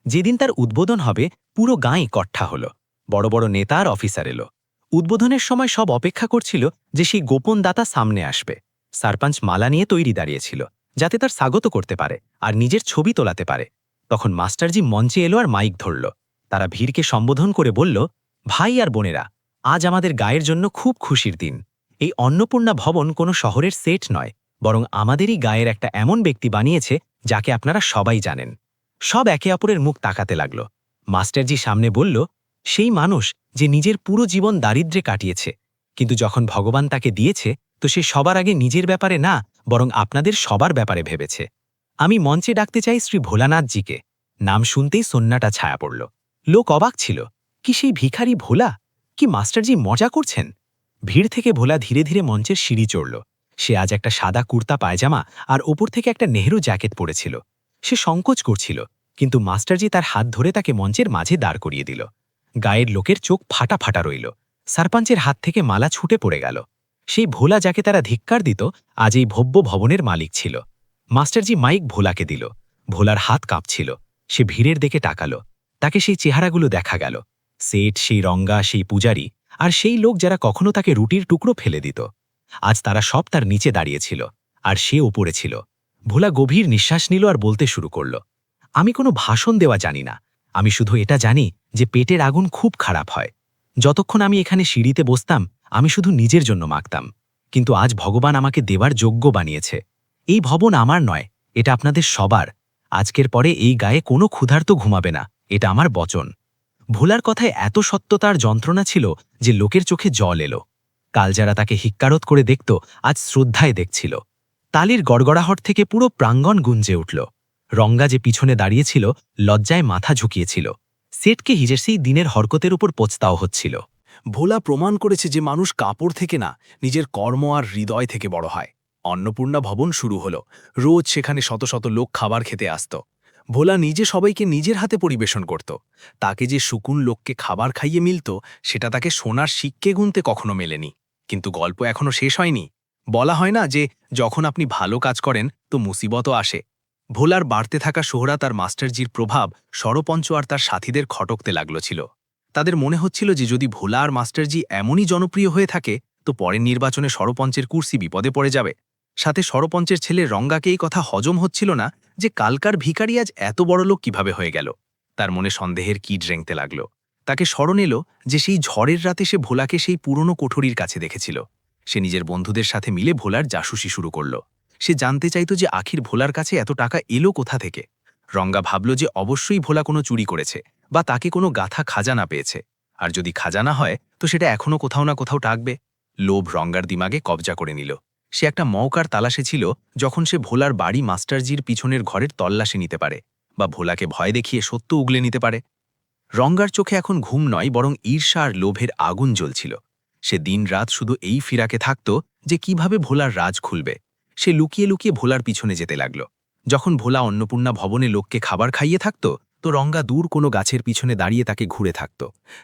যেদিন তার উদ্বোধন হবে, পুরো গাঁই কট্ঠা হলো। বড় বড় নেতা আর অফিসার এলো। উদ্বোধনের সময় সব অপেক্ষা করছিল যে সেই গোপন দাতা সামনে আসবে। সারপাঞ্চ মালা নিয়ে তৈরি দাঁড়িয়েছিল, যাতে তার স্বাগত করতে পারে আর নিজের ছবি তোলাতে পারে। তখন মাস্টারজি মঞ্চে এলো আর মাইক ধরল। তারা ভিড়কে সম্বোধন করে বলল, ভাই আর বোনেরা, আজ আমাদের গায়ের জন্য খুব খুশির দিন। এই অন্নপূর্ণা ভবন কোনো শহরের সেট নয়, বরং আমাদেরই গায়ের একটা এমন ব্যক্তি বানিয়েছে যাকে আপনারা সবাই জানেন। সব একে অপরের মুখ তাকাতে লাগল। মাস্টারজি সামনে বলল, সেই মানুষ যে নিজের পুরো জীবন দারিদ্র্যে কাটিয়েছে, কিন্তু যখন ভগবান তাকে দিয়েছে, তো সে সবার আগে নিজের ব্যাপারে না, বরং আপনাদের সবার ব্যাপারে ভেবেছে। আমি মঞ্চে ডাকতে চাই শ্রী ভোলানাথজিকে। নাম শুনতেই সন্নাটা ছায়া পড়ল। লোক অবাক ছিল। কি সেই ভিখারি ভোলা? কি মাস্টারজি মজা করছেন? ভিড় থেকে ভোলা ধীরে ধীরে মঞ্চের সিঁড়ি চড়ল। সে আজ একটা সাদা কুর্তা পায়জামা আর ওপর থেকে একটা নেহরু জ্যাকেট পরেছিল। সে সংকোচ করছিল, কিন্তু মাস্টারজি তার হাত ধরে তাকে মঞ্চের মাঝে দাঁড় করিয়ে দিল। গায়ের লোকের চোখ ফাটা ফাটা রইল। সারপাঞ্চের হাত থেকে মালা ছুটে পড়ে গেল। সেই ভোলা যাকে তারা ধিক্কার দিত, আজ এই ভব্য ভবনের মালিক ছিল। মাস্টারজি মাইক ভোলাকে দিল। ভোলার হাত কাঁপছিল। সে ভিড়ের দিকে তাকালো। তাকে সেই চেহারাগুলো দেখা গেল। সেট, সেই রঙ্গা, সেই পূজারি, আর সেই লোক যারা কখনো তাকে রুটির টুকরো ফেলে দিত। আজ তারা সব তার নিচে দাঁড়িয়েছিল, আর সে ওপরে ছিল। ভোলা গভীর নিঃশ্বাস নিল আর বলতে শুরু করল, আমি কোনো ভাষণ দেওয়া জানি না। আমি শুধু এটা জানি যে পেটের আগুন খুব খারাপ হয়। যতক্ষণ আমি এখানে সিঁড়িতে বসতাম, আমি শুধু নিজের জন্য মাগতাম। কিন্তু আজ ভগবান আমাকে দেবার যোগ্য বানিয়েছে। এই ভবন আমার নয়, এটা আপনাদের সবার। আজকের পরে এই গায়ে কোনো ক্ষুধার্ত ঘুমাবে না, এটা আমার বচন। ভোলার কথায় এত সত্যতা আর যন্ত্রণা ছিল যে লোকের চোখে জল এলো। কাল যারা তাকে হিক্কারত করে দেখত, আজ শ্রদ্ধায় দেখছিল। তালির গড়গড়াহট থেকে পুরো প্রাঙ্গণ গুঞ্জে উঠল। রঙ্গা যে পিছনে দাঁড়িয়েছিল, লজ্জায় মাথা ঝুঁকিয়েছিল। সেটকে হিজের সেই দিনের হরকতের উপর পচতাও হচ্ছিল। ভোলা প্রমাণ করেছে যে মানুষ কাপড় থেকে না, নিজের কর্ম আর হৃদয় থেকে বড় হয়। অন্নপূর্ণা ভবন শুরু হলো। রোজ সেখানে শত শত লোক খাবার খেতে আসত। ভোলা নিজে সবাইকে নিজের হাতে পরিবেশন করত। তাকে যে শুকুন লোককে খাবার খাইয়ে মিলত, সেটা তাকে সোনার সিক্কে গুনতে কখনো মেলেনি। কিন্তু গল্প এখনো শেষ হয়নি। বলা হয় না যে যখন আপনি ভালো কাজ করেন তো মুসিবতও আসে। ভোলার বাড়তে থাকা সোহরাত আর মাস্টারজির প্রভাব সরপঞ্চ আর তার সাথীদের খটকতে লাগলো ছিল। তাদের মনে হচ্ছিল যে যদি ভোলা আর মাস্টারজি এমনই জনপ্রিয় হয়ে থাকে, তো পরের নির্বাচনে সরপঞ্চের কুর্সি বিপদে পড়ে যাবে। সাথে সরপঞ্চের ছেলে রঙ্গাকে এই কথা হজম হচ্ছিল না যে কালকার ভিখারি আজ এত বড় লোক কিভাবে হয়ে গেল। তার মনে সন্দেহের কীট রেংতে লাগল। তাকে স্মরণ এলো যে সেই ঝড়ের রাতে সে ভোলাকে সেই পুরনো কোঠরির কাছে দেখেছিল। সে নিজের বন্ধুদের সাথে মিলে ভোলার জাসুসি শুরু করল। সে জানতে চাইত যে আখির ভোলার কাছে এত টাকা এলো কোথা থেকে। রঙ্গা ভাবল যে অবশ্যই ভোলা কোনো চুরি করেছে বা তাকে কোনো গাথা খাজানা পেয়েছে। আর যদি খাজানা হয় তো সেটা এখনও কোথাও না কোথাও টাকবে। লোভ রঙ্গার দিমাগে কবজা করে নিল। সে একটা মৌকার তালাশে ছিল, যখন সে ভোলার বাড়ি মাস্টারজির পিছনের ঘরের তল্লাশি নিতে পারে বা ভোলাকে ভয় দেখিয়ে সত্য উগলে নিতে পারে। রঙ্গার চোখে এখন ঘুম নয়, বরং ঈর্ষা আর লোভের আগুন জ্বলছিল। সে দিনরাত শুধু এই ফিরাকে থাকত যে কিভাবে ভোলার রাজ খুলবে। সে লুকিয়ে লুকিয়ে ভোলার পিছনে যেতে লাগল। যখন ভোলা অন্নপূর্ণা ভবনে লোককে খাবার খাইয়ে থাকত, তো রঙ্গা দূর কোনো গাছের পিছনে দাঁড়িয়ে তাকে ঘুরে থাকত।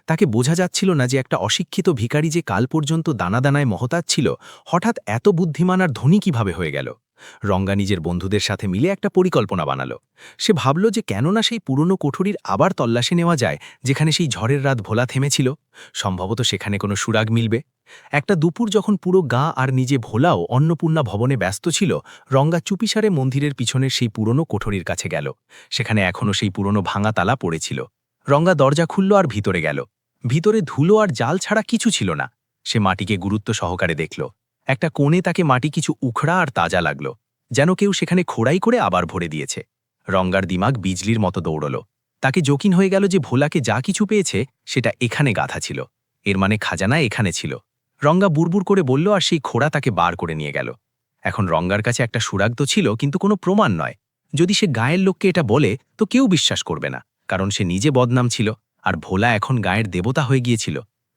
তাকে বোঝা যাচ্ছিল না যে একটা অশিক্ষিত ভিখারি যে কাল পর্যন্ত দানাদানায় মহতাজ ছিল, হঠাৎ এত বুদ্ধিমান আর ধনী কিভাবে হয়ে গেল। রঙ্গা নিজের বন্ধুদের সাথে মিলে একটা পরিকল্পনা বানালো। সে ভাবল যে কেননা সেই পুরনো কোঠরির আবার তল্লাশি নেওয়া যায়, যেখানে সেই ঝড়ের রাত ভোলা থেমেছিল। সম্ভবত সেখানে কোনো সুরাগ মিলবে। একটা দুপুর যখন পুরো গা আর নিজে ভোলাও অন্নপূর্ণা ভবনে ব্যস্ত ছিল, রঙ্গা চুপিসারে মন্দিরের পিছনের সেই পুরনো কোঠরির কাছে গেল। সেখানে এখনও সেই পুরনো ভাঙা তালা পড়েছিল। রঙ্গা দরজা খুলল আর ভিতরে গেল। ভিতরে ধুলো আর জাল ছাড়া কিছু ছিল না। সে মাটিকে গুরুত্ব সহকারে দেখল। একটা কোণে তাকে মাটি কিছু উখড়া আর তাজা লাগল, যেন কেউ সেখানে খোড়াই করে আবার ভরে দিয়েছে। রঙ্গার দিমাগ বিজলির মতো দৌড়ল। তাকে যকিন হয়ে গেল যে ভোলাকে যা কিছু পেয়েছে সেটা এখানে গাঁথা ছিল। এর মানে খাজানা এখানে ছিল। রঙ্গা বুড়বুড় করে বলল আর সেই খোড়া তাকে বার করে নিয়ে গেল। এখন রঙ্গার কাছে একটা সুরাগ তো ছিল, কিন্তু কোনো প্রমাণ নয়। যদি সে গায়ের লোককে এটা বলে তো কেউ বিশ্বাস করবে না, কারণ সে নিজে বদনাম ছিল আর ভোলা এখন গায়ের দেবতা হয়ে গিয়েছিল।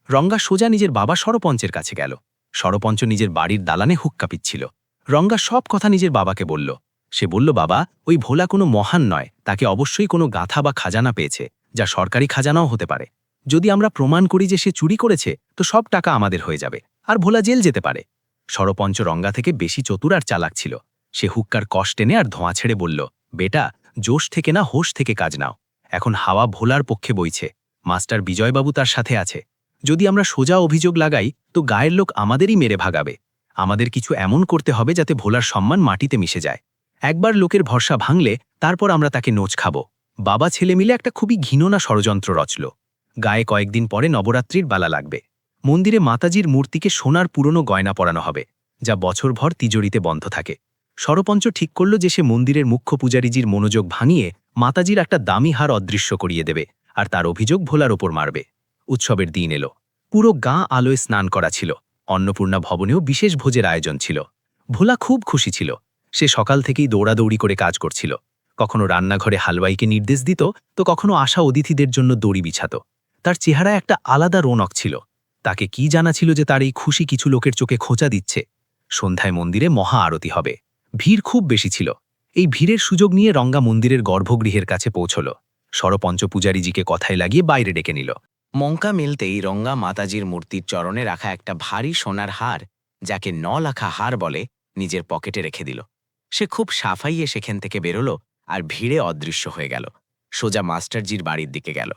রঙ্গা সোজা নিজের বাবা সরপঞ্চের কাছে গেল। সরপঞ্চ নিজের বাড়ির দালানে হুক্কা পিচ্ছিল। রঙ্গা সব কথা নিজের বাবাকে বলল। সে বলল, বাবা, ওই ভোলা কোনো মহান নয়, তাকে অবশ্যই কোনো গাথা বা খাজানা পেয়েছে, যা সরকারি খাজানাও হতে পারে। যদি আমরা প্রমাণ করি যে সে চুরি করেছে, তো সব টাকা আমাদের হয়ে যাবে আর ভোলা জেল যেতে পারে। সরপঞ্চ রঙ্গা থেকে বেশি চতুর আর চালাক ছিল। সে হুক্কার কষ টেনে আর ধোঁয়া ছেড়ে বলল, বেটা, জোশ থেকে না হোশ থেকে কাজ নাও। এখন হাওয়া ভোলার পক্ষে বইছে। মাস্টার বিজয়বাবু তার সাথে আছে। যদি আমরা সোজা অভিযোগ লাগাই তো গায়ের লোক আমাদেরই মেরে ভাগাবে। আমাদের কিছু এমন করতে হবে যাতে ভোলার সম্মান মাটিতে মিশে যায়। একবার লোকের ভরসা ভাঙলে তারপর আমরা তাকে নোচ খাব। বাবা ছেলে মিলে একটা খুবই ঘৃণনা ষড়যন্ত্র রচল। গায়ে কয়েকদিন পরে নবরাত্রির বালা লাগবে। মন্দিরে মাতাজির মূর্তিকে সোনার পুরনো গয়না পরানো হবে, যা বছরভর তিজোরিতে বন্ধ থাকে। সরপঞ্চ ঠিক করল যে সে মন্দিরের মুখ্য পূজারীজির মনোযোগ ভাঙিয়ে মাতাজির একটা দামি হার অদৃশ্য করিয়ে দেবে আর তার অভিযোগ ভোলার ওপর মারবে। উৎসবের দিন এলো। পুরো গাঁ আলোয় স্নান করা ছিল। অন্নপূর্ণা ভবনেও বিশেষ ভোজের আয়োজন ছিল। ভোলা খুব খুশি ছিল। সে সকাল থেকেই দৌড়াদৌড়ি করে কাজ করছিল। কখনো রান্নাঘরে হালওয়াইকে নির্দেশ দিত, তো কখনো আসা অতিথিদের জন্য দড়ি বিছাত। তার চেহারায় একটা আলাদা রৌনক ছিল। তাকে কি জানা ছিল যে তার এই খুশি কিছু লোকের চোখে খোঁচা দিচ্ছে। সন্ধ্যায় মন্দিরে মহা আরতি হবে। ভিড় খুব বেশি ছিল। এই ভিড়ের সুযোগ নিয়ে রঙ্গা মন্দিরের গর্ভগৃহের কাছে পৌঁছল। সরপঞ্চ পূজারীজিকে কথায় লাগিয়ে বাইরে ডেকে নিল। মঙ্কা মিলতেই রঙ্গা মাতাজির মূর্তির চরণে রাখা একটা ভারী সোনার হার, যাকে 9 লাখা হার বলে, নিজের পকেটে রেখে দিল। সে খুব সাফাইয়ে সেখান থেকে বেরোলো আর ভিড়ে অদৃশ্য হয়ে গেল। সোজা মাস্টারজির বাড়ির দিকে গেল।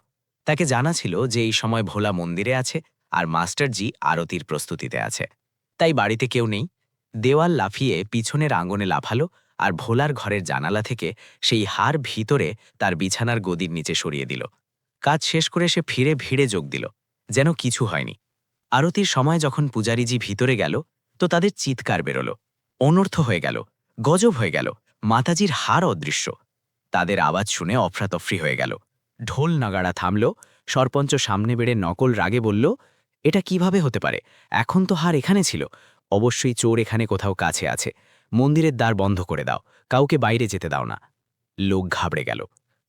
তাকে জানা ছিল যে এই সময় ভোলা মন্দিরে আছে আর মাস্টারজি আরতির প্রস্তুতিতে আছে, তাই বাড়িতে কেউ নেই। দেওয়াল লাফিয়ে পিছনের আঙ্গনে লাফালো আর ভোলার ঘরের জানালা থেকে সেই হার ভিতরে তার বিছানার গদির নিচে সরিয়ে দিল। কাজ শেষ করে সে ফিরে ভিড়ে যোগ দিল, যেন কিছু হয়নি। আরতির সময় যখন পূজারীজি ভিতরে গেল তো তাদের চিৎকার বেরোলো, অনর্থ হয়ে গেল, গজব হয়ে গেল, মাতাজির হার অদৃশ্য। তাদের আওয়াজ শুনে অফরাতফরি হয়ে গেল। ঢোল নাগাড়া থামল। সরপঞ্চ সামনে বেড়ে নকল রাগে বলল, এটা কিভাবে হতে পারে? এখন তো হার এখানে ছিল, অবশ্যই চোর এখানে কোথাও কাছে আছে। মন্দিরের দ্বার বন্ধ করে দাও, কাউকে বাইরে যেতে দাও না। লোক ঘাবড়ে গেল।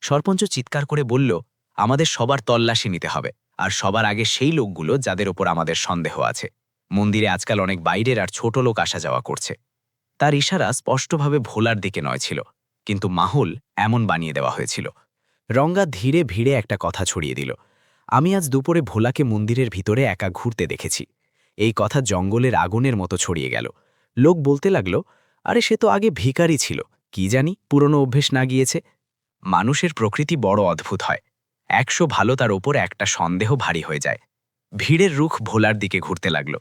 সরপঞ্চ চিৎকার করে বলল, আমাদের সবার তল্লাশি নিতে হবে, আর সবার আগে সেই লোকগুলো যাদের ওপর আমাদের সন্দেহ আছে। মন্দিরে আজকাল অনেক বাইরের আর ছোট লোক আসা যাওয়া করছে। তার ইশারা স্পষ্টভাবে ভোলার দিকে নয় ছিল, কিন্তু মাহল এমন বানিয়ে দেওয়া হয়েছিল। রঙ্গা ধীরে ভিড়ে একটা কথা ছড়িয়ে দিল, আমি আজ দুপুরে ভোলাকে মন্দিরের ভিতরে একা ঘুরতে দেখেছি। এই কথা জঙ্গলের আগুনের মতো ছড়িয়ে গেল। লোক বলতে লাগলো, আরে সে তো আগে ভিখারি ছিল, কি জানি পুরনো অভ্যেস না গিয়েছে। মানুষের প্রকৃতি বড় অদ্ভুত হয়, ১০০ ভালো তার ওপর একটা সন্দেহ ভারী হয়ে যায়। ভিড়ের রুখ ভোলার দিকে ঘুরতে লাগল।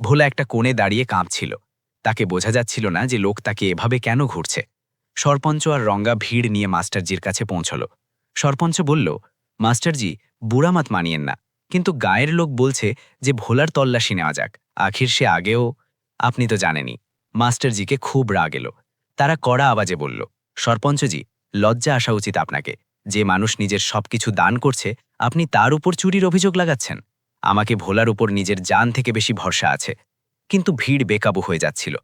ভোলা একটা কোণে দাঁড়িয়ে কাঁপছিল। তাকে বোঝা যাচ্ছিল না যে লোক তাকে এভাবে কেন ঘুরছে। সরপঞ্চ আর রঙ্গা ভিড় নিয়ে মাস্টারজির কাছে পৌঁছল। সরপঞ্চ বলল, মাস্টারজি, বুড়ামাত মানিয়েন না, কিন্তু গায়ের লোক বলছে যে ভোলার তল্লাশি নেওয়া যাক, আখির সে আগেও। আপনি তো জানেনই। মাস্টারজিকে খুব রাগ এলো। তারা কড়া আওয়াজে বলল, সরপঞ্চজি, লজ্জা আসা উচিত আপনাকে। যে মানুষ নিজের সবকিছু দান করছে, আপনি তার উপর চুরির অভিযোগ লাগাচ্ছেন। আমাকে ভোলার উপর নিজের জান থেকে বেশি ভরসা আছে। কিন্তু ভিড় বেকাবু হয়ে যাচ্ছিল।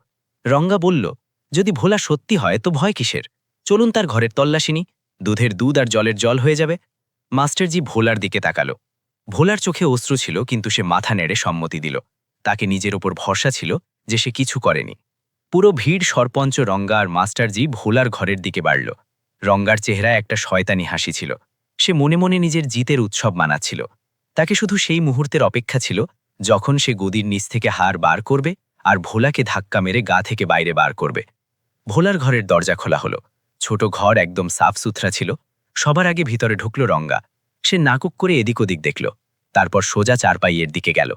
রঙ্গা বলল, যদি ভোলা সত্যি হয় তো ভয় কিসের? চলুন তার ঘরের তল্লাশি নি, দুধের দুধ আর জলের জল হয়ে যাবে। মাস্টারজি ভোলার দিকে তাকালো। ভোলার চোখে অশ্রু ছিল, কিন্তু সে মাথা নেড়ে সম্মতি দিল। তাকে নিজের ওপর ভরসা ছিল যে সে কিছু করেনি। পুরো ভিড় সরপঞ্চ, রঙ্গা আর মাস্টারজি ভোলার ঘরের দিকে বাড়ল। রঙ্গার চেহারায় একটা শয়তানি হাসি ছিল। সে মনে মনে নিজের জিতের উৎসব মানাচ্ছিল। তাকে শুধু সেই মুহূর্তের অপেক্ষা ছিল যখন সে গদির নিচ থেকে হার বার করবে আর ভোলাকে ধাক্কা মেরে গা থেকে বাইরে বার করবে। ভোলার ঘরের দরজা খোলা হলো। ছোট ঘর একদম সাফ সুথরা ছিল। সবার আগে ভিতরে ঢুকল রঙ্গা। সে নাকুক করে এদিক ওদিক দেখল, তারপর সোজা চারপাইয়ের দিকে গেল।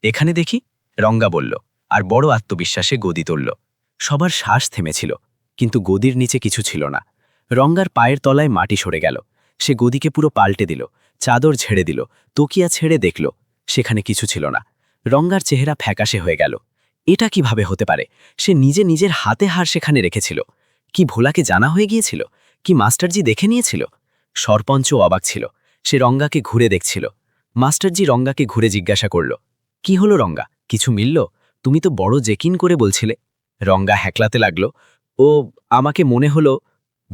এখানে দেখি, রঙ্গা বলল, আর বড় আত্মবিশ্বাসে গদি তুলল। সবার শ্বাস থেমেছিল, কিন্তু গদির নিচে কিছু ছিল না। রঙ্গার পায়ের তলায় মাটি সরে গেল। সে গদিকে পুরো পাল্টে দিল, চাদর ঝেড়ে দিল, তকিয়া ছেড়ে দেখল, সেখানে কিছু ছিল না। রঙ্গার চেহারা ফ্যাকাশে হয়ে গেল। এটা কিভাবে হতে পারে? সে নিজে নিজের হাতে হার সেখানে রেখেছিল। কি ভোলাকে জানা হয়ে গিয়েছিল? কি মাস্টারজি দেখে নিয়েছিল? সরপঞ্চও অবাক ছিল। সে রঙ্গাকে ঘুরে দেখছিল। মাস্টারজি রঙ্গাকে ঘুরে জিজ্ঞাসা করল, কি হলো রঙ্গা, কিছু মিলল? তুমি তো বড় জেকিন করে বলছিলে। রঙ্গা হ্যাকলাতে লাগল, ও আমাকে মনে হলো।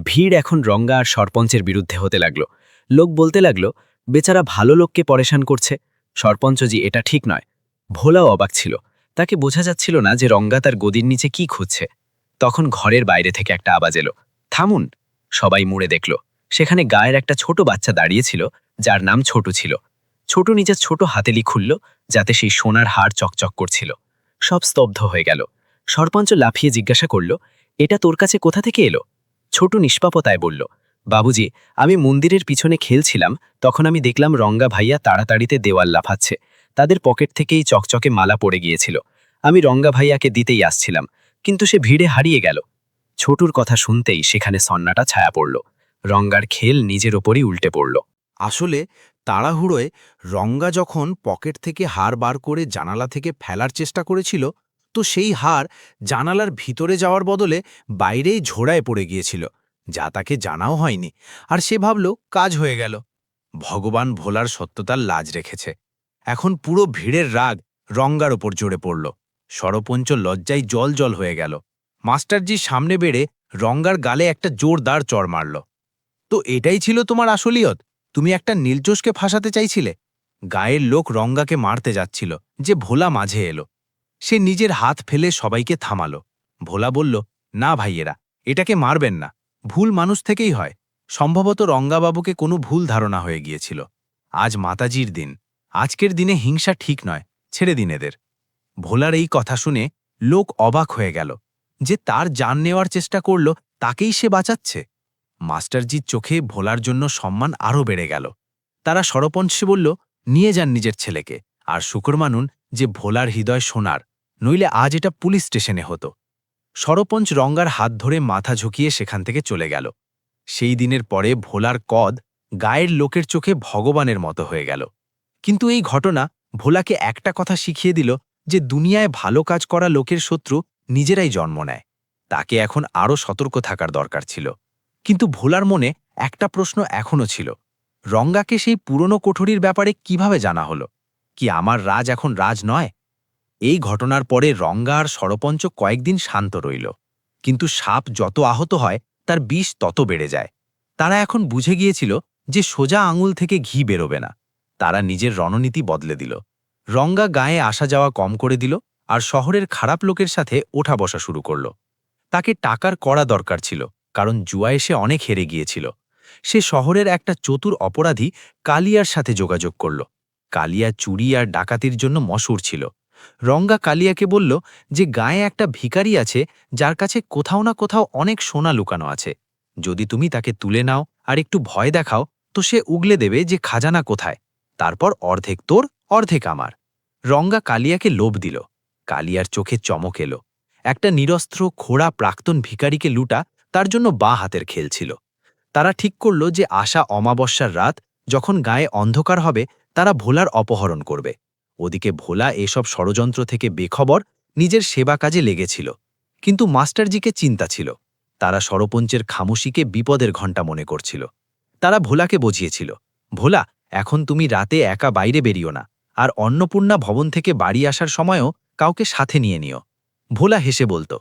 ভিড় এখন রঙ্গা আর সরপঞ্চের বিরুদ্ধে হতে লাগল। লোক বলতে লাগল, বেচারা ভালো লোককে পরেশান করছে। সরপঞ্চজি, এটা ঠিক নয়। ভোলাও অবাক ছিল। তাকে বোঝা যাচ্ছিল না যে রঙ্গা তার গদির নিচে কি খুঁজছে। তখন ঘরের বাইরে থেকে একটা আওয়াজ এলো, থামুন। সবাই মুড়ে দেখল, সেখানে গায়ের একটা ছোট বাচ্চা দাঁড়িয়েছিল, যার নাম ছোটু ছিল। ছোটু নিজের ছোট হাতেলি খুলল, যাতে সেই সোনার হার চকচক করছিল। সব স্তব্ধ হয়ে গেল। সরপঞ্চ লাফিয়ে জিজ্ঞাসা করল, এটা তোর কাছে কোথা থেকে এলো? ছোটু নিষ্পাপতায় বলল, বাবুজি, আমি মন্দিরের পিছনে খেলছিলাম, তখন আমি দেখলাম রঙ্গা ভাইয়া তাড়াতাড়িতে দেওয়াল লাফাচ্ছে। তাদের পকেট থেকেই চকচকে মালা পড়ে গিয়েছিল। আমি রঙ্গা ভাইয়াকে দিতেই আসছিলাম, কিন্তু সে ভিড়ে হারিয়ে গেল। ছোটুর কথা শুনতেই সেখানে সন্নাটা ছায়া পড়ল। রঙ্গার খেল নিজের ওপরই উল্টে পড়ল। আসলে তাড়াহুড়োয় রঙ্গা যখন পকেট থেকে হার বার করে জানালা থেকে ফেলার চেষ্টা করেছিল, তো সেই হার জানালার ভিতরে যাওয়ার বদলে বাইরেই ঝোড়ায় পড়ে গিয়েছিল, যা তাকে জানাও হয়নি। আর সে ভাবল কাজ হয়ে গেল। ভগবান ভোলার সত্যতার লাজ রেখেছে। এখন পুরো ভিড়ের রাগ রঙ্গার ওপর জড়ে পড়ল। সরপঞ্চ লজ্জায় জল জল হয়ে গেল। মাস্টারজির সামনে বেড়ে রঙ্গার গালে একটা জোরদার চড় মারল। তো এটাই ছিল তোমার আসলিয়ত? তুমি একটা নীলচোষকে ফাঁসাতে চাইছিলে? গায়ের লোক রঙ্গাকে মারতে যাচ্ছিল যে ভোলা মাঝে এলো। সে নিজের হাত ফেলে সবাইকে থামালো। ভোলা বলল, না ভাইয়েরা, এটাকে মারবেন না। ভুল মানুষ থেকেই হয়। সম্ভবত রঙ্গাবাবুকে কোনো ভুল ধারণা হয়ে গিয়েছিল। আজ মাতাজির দিন। আজকের দিনে হিংসা ঠিক নয়, ছেড়ে দিন এদের। ভোলার এই কথা শুনে লোক অবাক হয়ে গেল। যে তার জান নেওয়ার চেষ্টা করল তাকেই সে বাঁচাচ্ছে। মাস্টারজির চোখে ভোলার জন্য সম্মান আরও বেড়ে গেল। তারা সরপঞ্চে বলল, নিয়ে যান নিজের ছেলেকে, আর শুকর মানুন যে ভোলার হৃদয় সোনার, নইলে আজ এটা পুলিশ স্টেশনে হতো। সরপঞ্চ রঙ্গার হাত ধরে মাথা ঝুঁকিয়ে সেখান থেকে চলে গেল। সেই দিনের পরে ভোলার কদ গায়ের লোকের চোখে ভগবানের মতো হয়ে গেল। কিন্তু এই ঘটনা ভোলাকে একটা কথা শিখিয়ে দিল, যে দুনিয়ায় ভালো কাজ করা লোকের শত্রু নিজেরাই জন্ম নেয়। তাকে এখন আরও সতর্ক থাকার দরকার ছিল। কিন্তু ভোলার মনে একটা প্রশ্ন এখনও ছিল, রঙ্গাকে সেই পুরনো কোঠরির ব্যাপারে কিভাবে জানা হলো? কি আমার রাজ এখন রাজ নয়? এই ঘটনার পরে রঙ্গা আর সরপঞ্চ কয়েকদিন শান্ত রইল। কিন্তু সাপ যত আহত হয় তার বিষ তত বেড়ে যায়। তারা এখন বুঝে গিয়েছিল যে সোজা আঙুল থেকে ঘি বেরোবে না। তারা নিজের রণনীতি বদলে দিল। রঙ্গা গায়ে আসা যাওয়া কম করে দিল, আর শহরের খারাপ লোকের সাথে ওঠা বসা শুরু করল। তাকে টাকার কড়া দরকার ছিল, কারণ জুয়ায় সে অনেক হেরে গিয়েছিল। সে শহরের একটা চতুর অপরাধী কালিয়ার সাথে যোগাযোগ করল। কালিয়া চুরি আর ডাকাতির জন্য মশহুর ছিল। রঙ্গা কালিয়াকে বলল যে গায়ে একটা ভিখারি আছে যার কাছে কোথাও না কোথাও অনেক সোনা লুকানো আছে। যদি তুমি তাকে তুলে নাও আর একটু ভয় দেখাও, তো সে উগলে দেবে যে খাজানা কোথায়। তারপর অর্ধেক তোর, অর্ধেক আমার। রঙ্গা কালিয়াকে লোভ দিল। কালিয়ার চোখে চমক এলো। একটা নিরস্ত্র খোড়া প্রাক্তন ভিখারিকে লুটা তার জন্য বাঁ হাতের খেল ছিল। তারা ঠিক করল যে আশা অমাবস্যার রাত যখন গায়ে অন্ধকার হবে, তারা ভোলার অপহরণ করবে। ওদিকে ভোলা এসব ষড়যন্ত্র থেকে বেখবর নিজের সেবা কাজে লেগেছিল। কিন্তু মাস্টারজিকে চিন্তা ছিল। তারা সরপঞ্চের খামোশিকে বিপদের ঘণ্টা মনে করছিল। তারা ভোলাকে বুঝিয়েছিল, ভোলা, এখন তুমি রাতে একা বাইরে বেরিও না, আর অন্নপূর্ণা ভবন থেকে বাড়ি আসার সময়ও কাউকে সাথে নিয়ে নিও। ভোলা হেসে বলতো,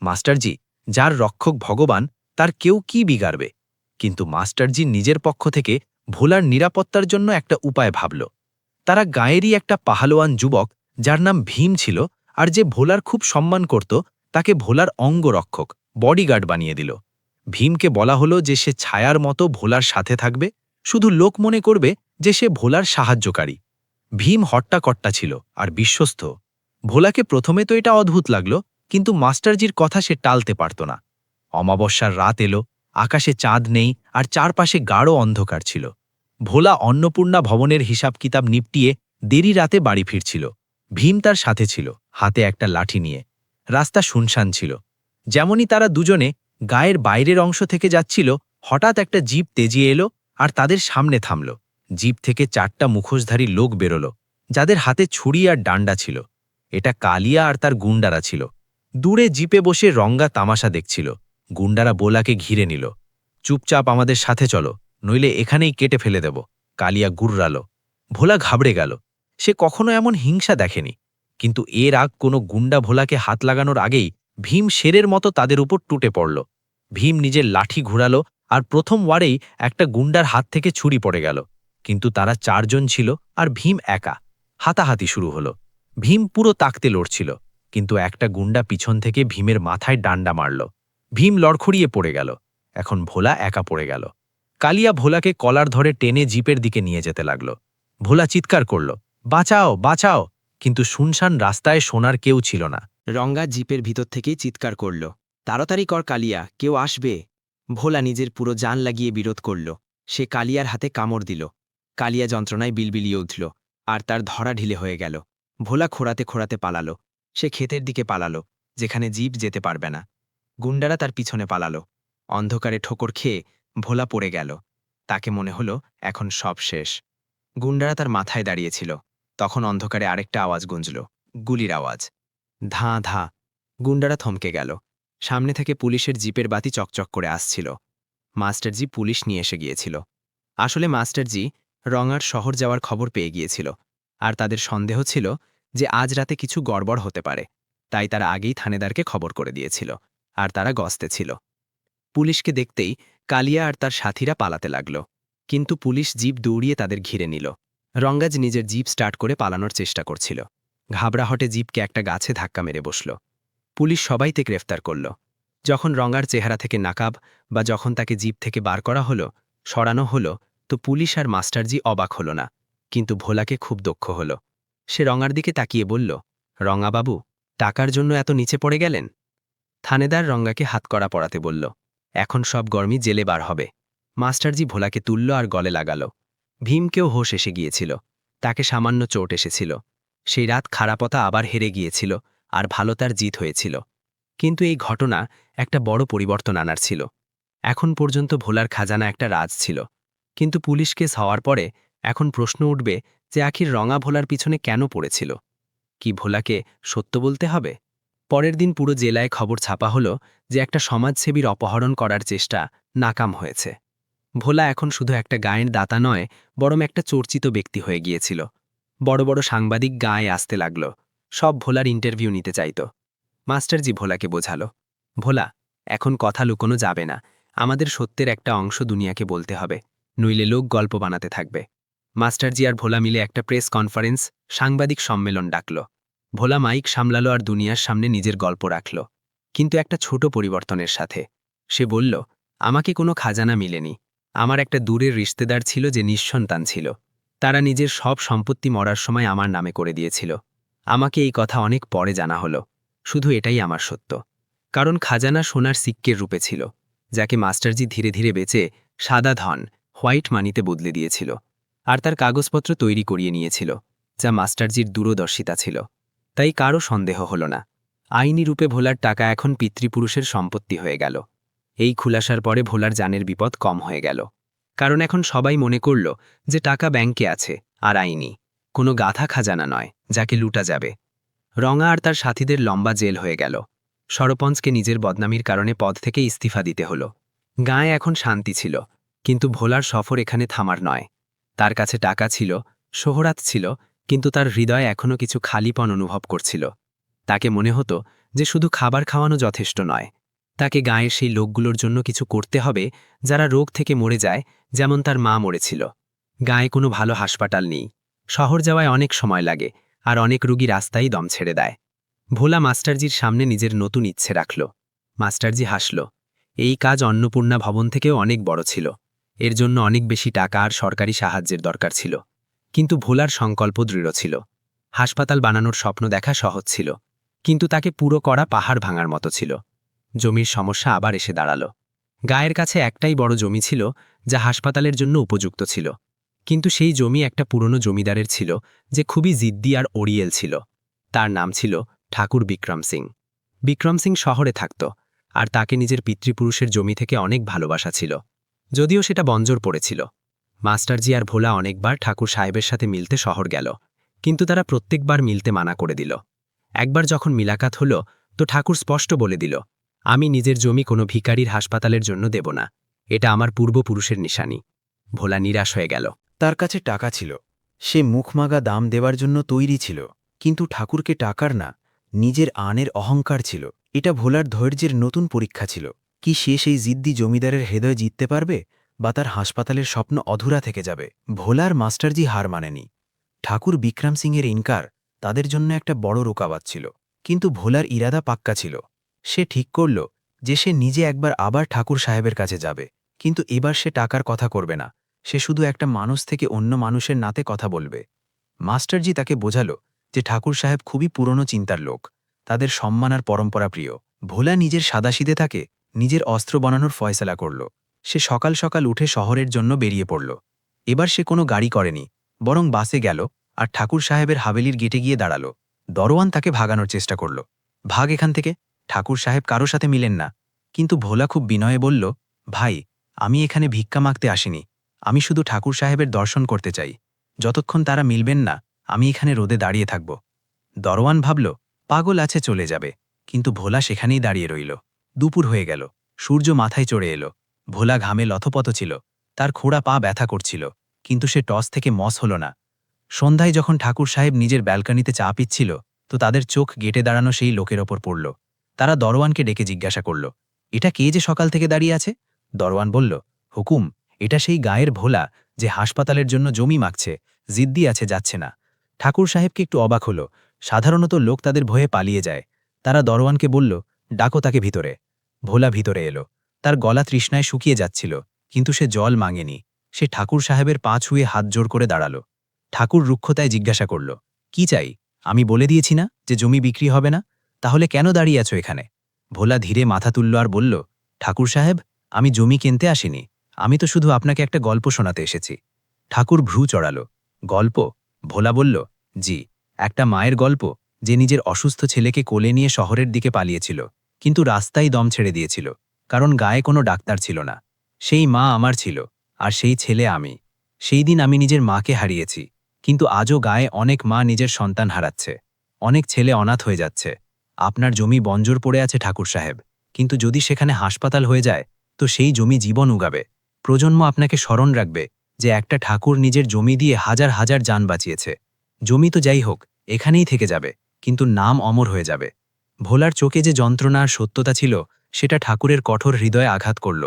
মাস্টারজি, যার রক্ষক ভগবান, তার কেউ কি বিগাড়বে? কিন্তু মাস্টারজি নিজের পক্ষ থেকে ভোলার নিরাপত্তার জন্য একটা উপায় ভাবল। তারা গায়েরই একটা পাহালোয়ান যুবক, যার নাম ভীম ছিল, আর যে ভোলার খুব সম্মান করত, তাকে ভোলার অঙ্গরক্ষক, বডিগার্ড বানিয়ে দিল। ভীমকে বলা হলো যে সে ছায়ার মতো ভোলার সাথে থাকবে, শুধু লোক মনে করবে যে সে ভোলার সাহায্যকারী। ভীম হট্টাকট্টা ছিল আর বিশ্বস্ত। ভোলাকে প্রথমে তো এটা অদ্ভুত লাগল, কিন্তু মাস্টারজির কথা সে টালতে পারত না। অমাবস্যার রাত এলো, আকাশে চাঁদ নেই, আর চারপাশে গাঢ় অন্ধকার ছিল। ভোলা অন্নপূর্ণা ভবনের হিসাব কিতাব নিপটিয়ে দেরি রাতে বাড়ি ফিরছিল। ভীম তার সাথে ছিল, হাতে একটা লাঠি নিয়ে। রাস্তা শুনশান ছিল। যেমনই তারা দুজনে গায়ের বাইরের অংশ থেকে যাচ্ছিল, হঠাৎ একটা জিপ তেজিয়ে এলো আর তাদের সামনে থামল। জিপ থেকে 4টা মুখোশধারী লোক বেরোল, যাদের হাতে ছুরি আর ডান্ডা ছিল। এটা কালিয়া আর তার গুন্ডারা ছিল। দূরে জিপে বসে রঙ্গা তামাশা দেখছিল। গুন্ডারা ভোলাকে ঘিরে নিল। চুপচাপ আমাদের সাথে চলো, নইলে এখানেই কেটে ফেলে দেব, কালিয়া গুর্রালো। ভোলা ঘাবড়ে গেল। সে কখনো এমন হিংসা দেখেনি। কিন্তু এর আগ কোনো গুন্ডা ভোলাকে হাত লাগানোর আগেই ভীম শেরের মতো তাদের উপর টুটে পড়ল। ভীম নিজের লাঠি ঘুরালো, আর প্রথম ওয়ারেই একটা গুন্ডার হাত থেকে ছুরি পড়ে গেল। কিন্তু তারা 4 জন ছিল, আর ভীম একা। হাতাহাতি শুরু হলো। ভীম পুরো তাকতে লড়ছিল, কিন্তু একটা গুন্ডা পিছন থেকে ভীমের মাথায় ডান্ডা মারল। ভীম লড়খড়িয়ে পড়ে গেল। এখন ভোলা একা পড়ে গেল। কালিয়া ভোলাকে কলার ধরে টেনে জিপের দিকে নিয়ে যেতে লাগল। ভোলা চিৎকার করল, বাঁচাও, বাঁচাও! কিন্তু শুনশান রাস্তায় শোনার কেউ ছিল না। রঙ্গা জিপের ভিতর থেকেই চিৎকার করল, তাড়াতাড়ি কর কালিয়া, কেউ আসবে। ভোলা নিজের পুরো জান লাগিয়ে বিরোধ করল। সে কালিয়ার হাতে কামড় দিল। কালিয়া যন্ত্রণায় বিলবিলিয়ে উঠল, আর তার ধরা ঢিলে হয়ে গেল। ভোলা খোঁড়াতে খোঁড়াতে পালালো। সে ক্ষেতের দিকে পালালো, যেখানে জিপ যেতে পারবে না। গুন্ডারা তার পিছনে পালালো। অন্ধকারে ঠোকর খেয়ে ভোলা পড়ে গেল। তাকে মনে হলো এখন সব শেষ। গুন্ডারা তার মাথায় দাঁড়িয়েছিল। তখন অন্ধকারে আরেকটা আওয়াজ গুঞ্জল, গুলির আওয়াজ। ধাঁ ধাঁ। গুন্ডারা থমকে গেল। সামনে থেকে পুলিশের জিপের বাতি চকচক করে আসছিল। মাস্টারজি পুলিশ নিয়ে এসে গিয়েছিল। আসলে মাস্টারজি রঙার শহর যাওয়ার খবর পেয়ে গিয়েছিল, আর তাদের সন্দেহ ছিল যে আজ রাতে কিছু গড়বড় হতে পারে। তাই তারা আগেই থানেদারকে খবর করে দিয়েছিল, আর তারা গস্তে ছিল। পুলিশকে দেখতেই কালিয়া আর তার সাথীরা পালাতে লাগল। কিন্তু পুলিশ জিপ দৌড়িয়ে তাদের ঘিরে নিল। রঙ্গাজ নিজের জিপ স্টার্ট করে পালানোর চেষ্টা করছিল। ঘাবড়াহটে জিপকে একটা গাছে ধাক্কা মেরে বসল। পুলিশ সবাইকে গ্রেফতার করল। যখন রঙ্গার চেহারা থেকে নাকাব বা যখন তাকে জিপ থেকে বার করা হলো, সরানো হলো, তো পুলিশ আর মাস্টারজি অবাক হল না। কিন্তু ভোলাকে খুব দক্ষ হল। সে রঙার দিকে তাকিয়ে বলল, রঙাবাবু, টাকার জন্য এত নিচে পড়ে গেলেন? থানেদার রঙ্গাকে হাতকড়া পরাতে বলল। এখন সব গরমি জেলে বার হবে। মাস্টারজি ভোলাকে তুলল আর গলে লাগাল। ভীমকেও হোশ এসে গিয়েছিল। তাকে সামান্য চোট এসেছিল। সেই রাত খারাপতা আবার হেরে গিয়েছিল আর ভালো তার জিত হয়েছিল। কিন্তু এই ঘটনা একটা বড় পরিবর্তন আনার ছিল। এখন পর্যন্ত ভোলার খাজানা একটা রাজ ছিল, কিন্তু পুলিশ কেস হওয়ার পরে এখন প্রশ্ন উঠবে যে আখির রঙা ভোলার পিছনে কেন পড়েছিল। কি ভোলাকে সত্য বলতে হবে? পরের দিন পুরো জেলায় খবর ছাপা হলো যে একটা সমাজসেবীর অপহরণ করার চেষ্টা নাকাম হয়েছে। ভোলা এখন শুধু একটা গায়ের দাতা নয়, বরং একটা চর্চিত ব্যক্তি হয়ে গিয়েছিল। বড় বড় সাংবাদিক গায়ে আসতে লাগল। সব ভোলার ইন্টারভিউ নিতে চাইত। মাস্টারজি ভোলাকে বোঝালো, ভোলা, এখন কথা লুকোনো যাবে না। আমাদের সত্যের একটা অংশ দুনিয়াকে বলতে হবে, নইলে লোক গল্প বানাতে থাকবে। মাস্টারজি আর ভোলা মিলে একটা প্রেস কনফারেন্স, সাংবাদিক সম্মেলন ডাকল। ভোলা মাইক সামলালো আর দুনিয়ার সামনে নিজের গল্প রাখল, কিন্তু একটা ছোট পরিবর্তনের সাথে। সে বলল, আমাকে কোনো খাজানা মিলেনি। আমার একটা দূরের রিশতেদার ছিল যে নিঃসন্তান ছিল। তারা নিজের সব সম্পত্তি মরার সময় আমার নামে করে দিয়েছিল। আমাকে এই কথা অনেক পরে জানা হলো। শুধু এটাই আমার সত্য। কারণ খাজানা সোনার সিক্কের রূপে ছিল, যাকে মাস্টারজি ধীরে ধীরে বেচে সাদা ধন হোয়াইট মানিতে বদলে দিয়েছিল, আর তার কাগজপত্র তৈরি করিয়ে নিয়েছিল, যা মাস্টারজির দূরদর্শিতা ছিল। তাই কারও সন্দেহ হল না। আইনি রূপে ভোলার টাকা এখন পিতৃপুরুষের সম্পত্তি হয়ে গেল। এই খুলাসার পরে ভোলার জানের বিপদ কম হয়ে গেল। কারণ এখন সবাই মনে করল যে টাকা ব্যাংকে আছে আর আইনি, কোনো গাথা খাজানা নয় যাকে লুটা যাবে। রঙা আর তার সাথীদের লম্বা জেল হয়ে গেল। সরপঞ্চকে নিজের বদনামির কারণে পদ থেকে ইস্তিফা দিতে হল। গায়ে এখন শান্তি ছিল, কিন্তু ভোলার সফর এখানে থামার নয়। তার কাছে টাকা ছিল, সোহরাত ছিল, কিন্তু তার হৃদয় এখনও কিছু খালিপন অনুভব করছিল। তাকে মনে হতো যে শুধু খাবার খাওয়ানো যথেষ্ট নয়, তাকে গায়ের সেই লোকগুলোর জন্য কিছু করতে হবে যারা রোগ থেকে মরে যায়, যেমন তার মা মরেছিল। গায়ে কোনো ভালো হাসপাতাল নেই, শহর যাওয়ায় অনেক সময় লাগে, আর অনেক রোগী রাস্তায় দম ছেড়ে দেয়। ভোলা মাস্টারজির সামনে নিজের নতুন ইচ্ছে রাখল। মাস্টারজি হাসল। এই কাজ অন্নপূর্ণা ভবন থেকেও অনেক বড় ছিল। এর জন্য অনেক বেশি টাকা আর সরকারি সাহায্যের দরকার ছিল। কিন্তু ভোলার সংকল্প দৃঢ় ছিল। হাসপাতাল বানানোর স্বপ্ন দেখা সহজ ছিল, কিন্তু তাকে পুরো করা পাহাড় ভাঙার মতো ছিল। জমির সমস্যা আবার এসে দাঁড়াল। গায়ের কাছে একটাই বড় জমি ছিল যা হাসপাতালের জন্য উপযুক্ত ছিল, কিন্তু সেই জমি একটা পুরনো জমিদারের ছিল যে খুবই জিদ্দি আর ওরিয়েল ছিল। তার নাম ছিল ঠাকুর বিক্রম সিং। বিক্রম সিং শহরে থাকত, আর তাকে নিজের পিতৃপুরুষের জমি থেকে অনেক ভালোবাসা ছিল, যদিও সেটা বঞ্জর পড়েছিল। মাস্টারজি আর ভোলা অনেকবার ঠাকুর সাহেবের সাথে মিলতে শহর গেল, কিন্তু তারা প্রত্যেকবার মিলতে মানা করে দিল। একবার যখন মিলাকাত হল, তো ঠাকুর স্পষ্ট বলে দিল, আমি নিজের জমি কোনো ভিখারির হাসপাতালের জন্য দেব না। এটা আমার পূর্বপুরুষের নিশানি। ভোলা নিরাশ হয়ে গেল। তার কাছে টাকা ছিল, সে মুখমাগা দাম দেওয়ার জন্য তৈরি ছিল, কিন্তু ঠাকুরকে টাকার না, নিজের আনের অহংকার ছিল। এটা ভোলার ধৈর্যের নতুন পরীক্ষা ছিল। কি সে সেই জিদ্দি জমিদারের হৃদয় জিততে পারবে, বা তার হাসপাতালের স্বপ্ন অধুরা থেকে যাবে? ভোলার মাস্টারজি হার মানেনি। ঠাকুর বিক্রম সিংয়ের ইনকার তাদের জন্য একটা বড় রোকাবাত ছিল, কিন্তু ভোলার ইরাদা পাক্কা ছিল। সে ঠিক করল যে সে নিজে একবার আবার ঠাকুর সাহেবের কাছে যাবে, কিন্তু এবার সে টাকার কথা করবে না। সে শুধু একটা মানুষ থেকে অন্য মানুষের নাতে কথা বলবে। মাস্টারজি তাকে বোঝালো যে ঠাকুর সাহেব খুবই পুরনো চিন্তার লোক, তাদের সম্মান আর পরম্পরা প্রিয়। ভোলা নিজের সাদাসিদে থাকে নিজের অস্ত্র বানানোর ফয়সালা করল। সে সকাল সকাল উঠে শহরের জন্য বেরিয়ে পড়ল। এবার সে কোনো গাড়ি করেনি, বরং বাসে গেল আর ঠাকুর সাহেবের হাভেলির গেটে গিয়ে দাঁড়াল। দরওয়ান তাকে ভাগানোর চেষ্টা করল, ভাগ এখান থেকে, ঠাকুর সাহেব কারো সাথে মিলেন না। কিন্তু ভোলা খুব বিনয়ে বলল, ভাই, আমি এখানে ভিক্ষা মাগতে আসিনি, আমি শুধু ঠাকুর সাহেবের দর্শন করতে চাই। যতক্ষণ তারা মিলবেন না, আমি এখানে রোদে দাঁড়িয়ে থাকব। দরওয়ান ভাবল, পাগল আছে, চলে যাবে, কিন্তু ভোলা সেখানেই দাঁড়িয়ে রইল। দুপুর হয়ে গেল, সূর্য মাথায় চড়ে এলো। ভোলা ঘামে লথপথ ছিল, তার খোড়া পা ব্যথা করছিল, কিন্তু সে টস থেকে মস হল না। সন্ধ্যায় যখন ঠাকুর সাহেব নিজের ব্যালকনিতে চা পিচ্ছিল, তো তাদের চোখ গেটে দাঁড়ানো সেই লোকের ওপর পড়ল। তারা দরওয়ানকে ডেকে জিজ্ঞাসা করল, এটা কে যে সকাল থেকে দাঁড়িয়ে আছে? দরওয়ান বলল, হুকুম, এটা সেই গায়ের ভোলা যে হাসপাতালের জন্য জমি মাগছে, জিদ্দি আছে, যাচ্ছে না। ঠাকুর সাহেবকে একটু অবাক হল। সাধারণত লোক তাদের ভয়ে পালিয়ে যায়। তারা দরওয়ানকে বলল, ডাকো তাকে ভিতরে। ভোলা ভিতরে এলো। তার গলা তৃষ্ণায় শুকিয়ে যাচ্ছিল, কিন্তু সে জল মাঙেনি। সে ঠাকুর সাহেবের পা ছুঁয়ে হাত জোড় করে দাঁড়াল। ঠাকুর রুক্ষতায় জিজ্ঞাসা করল, কি চাই? আমি বলে দিয়েছি না যে জমি বিক্রি হবে না? তাহলে কেন দাঁড়িয়ে আছো এখানে? ভোলা ধীরে মাথা তুলল আর বলল, ঠাকুর সাহেব, আমি জমি কিনতে আসিনি, আমি তো শুধু আপনাকে একটা গল্প শোনাতে এসেছি। ঠাকুর ভ্রু চড়াল। গল্প? ভোলা বলল, জি, একটা মায়ের গল্প, যে নিজের অসুস্থ ছেলেকে কোলে নিয়ে শহরের দিকে পালিয়েছিল, কিন্তু রাস্তায় দম ছেড়ে দিয়েছিল, কারণ গায়ে কোনো ডাক্তার ছিল না। সেই মা আমার ছিল, আর সেই ছেলে আমি। সেই দিন আমি নিজের মাকে হারিয়েছি, কিন্তু আজও গায়ে অনেক মা নিজের সন্তান হারাচ্ছে, অনেক ছেলে অনাথ হয়ে যাচ্ছে। আপনার জমি বঞ্জর পড়ে আছে ঠাকুর সাহেব, কিন্তু যদি সেখানে হাসপাতাল হয়ে যায়, তো সেই জমি জীবন উগাবে। প্রজন্ম আপনাকে স্মরণ রাখবে যে একটা ঠাকুর নিজের জমি দিয়ে হাজার হাজার জান বাঁচিয়েছে। জমি তো যাই হোক, এখানেই থেকে যাবে, কিন্তু নাম অমর হয়ে যাবে। ভোলার চোখে যে যন্ত্রণা আর সত্যতা ছিল, সেটা ঠাকুরের কঠোর হৃদয়ে আঘাত করল।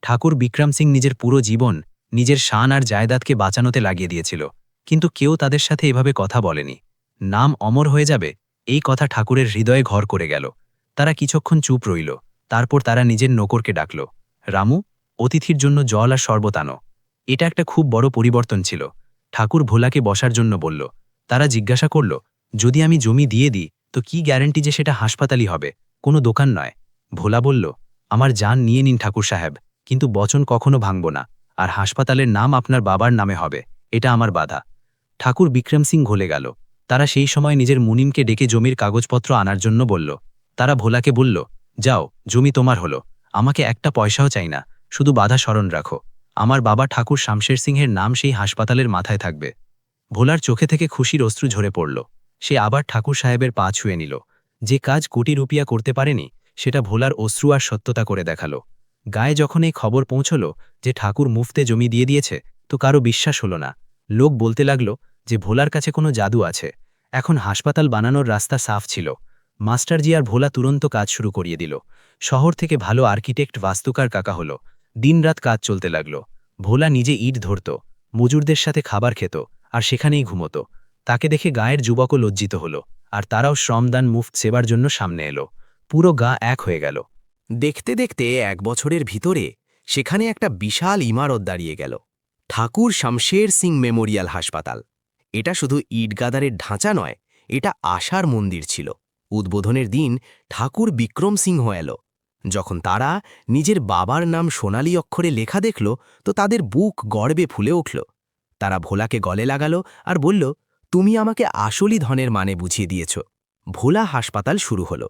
ঠাকুর বিক্রম সিং নিজের পুরো জীবন নিজের শান আর জায়দাদকে বাঁচানোতে লাগিয়ে দিয়েছিল, কিন্তু কেউ তাদের সাথে এভাবে কথা বলেনি। নাম অমর হয়ে যাবে, এই কথা ঠাকুরের হৃদয়ে ঘর করে গেল। তারা কিছুক্ষণ চুপ রইল, তারপর তারা নিজের নৌকরকে ডাকল, রামু, অতিথির জন্য জল আর শরবত আনো। এটা একটা খুব বড় পরিবর্তন ছিল। ঠাকুর ভোলাকে বসার জন্য বলল। তারা জিজ্ঞাসা করল, যদি আমি জমি দিয়ে দিই, তো কি গ্যারান্টি যে সেটা হাসপাতালই হবে, কোনো দোকান নয়? ভোলা বলল, আমার জান নিয়ে নিন ঠাকুর সাহেব, কিন্তু বচন কখনো ভাঙব না, আর হাসপাতালের নাম আপনার বাবার নামে হবে, এটা আমার বাধা। ঠাকুর বিক্রম সিং ঘলে গেল। তারা সেই সময় নিজের মুনিমকে ডেকে জমির কাগজপত্র আনার জন্য বলল। তারা ভোলাকে বলল, যাও, জমি তোমার হলো, আমাকে একটা পয়সাও চাই না, শুধু বাধা স্মরণ রাখো, আমার বাবা ঠাকুর শামশের সিংহের নাম সেই হাসপাতালের মাথায় থাকবে। ভোলার চোখে থেকে খুশির অশ্রু ঝরে পড়ল। সে আবার ঠাকুর সাহেবের পা ছুঁয়ে নিল। যে কাজ কোটি রুপিয়া করতে পারেনি, সেটা ভোলার অশ্রু আর সত্যতা করে দেখালো। গায়ে যখন এই খবর পৌঁছল যে ঠাকুর মুফতে জমি দিয়ে দিয়েছে, তো কারো বিশ্বাস হলো না। লোক বলতে লাগল যে ভোলার কাছে কোনো জাদু আছে। এখন হাসপাতাল বানানোর রাস্তা সাফ ছিল। মাস্টারজি আর ভোলা তুরন্ত কাজ শুরু করিয়ে দিল। শহর থেকে ভালো আর্কিটেক্ট বাস্তুকার কাকা হলো। দিনরাত কাজ চলতে লাগল। ভোলা নিজে ইট ধরত, মজুরদের সাথে খাবার খেত, আর সেখানেই ঘুমত। তাকে দেখে গায়ের যুবকও লজ্জিত হল, আর তারাও শ্রমদান মুফত সেবার জন্য সামনে এলো। পুরো গা এক হয়ে গেল। দেখতে দেখতে 1 বছরের ভিতরে সেখানে একটা বিশাল ইমারত দাঁড়িয়ে গেল, ঠাকুর শামশের সিং মেমোরিয়াল হাসপাতাল। এটা শুধু ইটগাদারের ঢাঁচা নয়, এটা আশার মন্দির ছিল। উদ্বোধনের দিন ঠাকুর বিক্রম সিংহ এলো। যখন তারা নিজের বাবার নাম সোনালী অক্ষরে লেখা দেখল, তো তাদের বুক গর্বে ফুলে উঠল। তারা ভোলাকে গলে লাগালো আর বলল, তুমি আমাকে আসলি ধনের মানে বুঝিয়ে দিয়েছ। ভোলা হাসপাতাল শুরু হলো।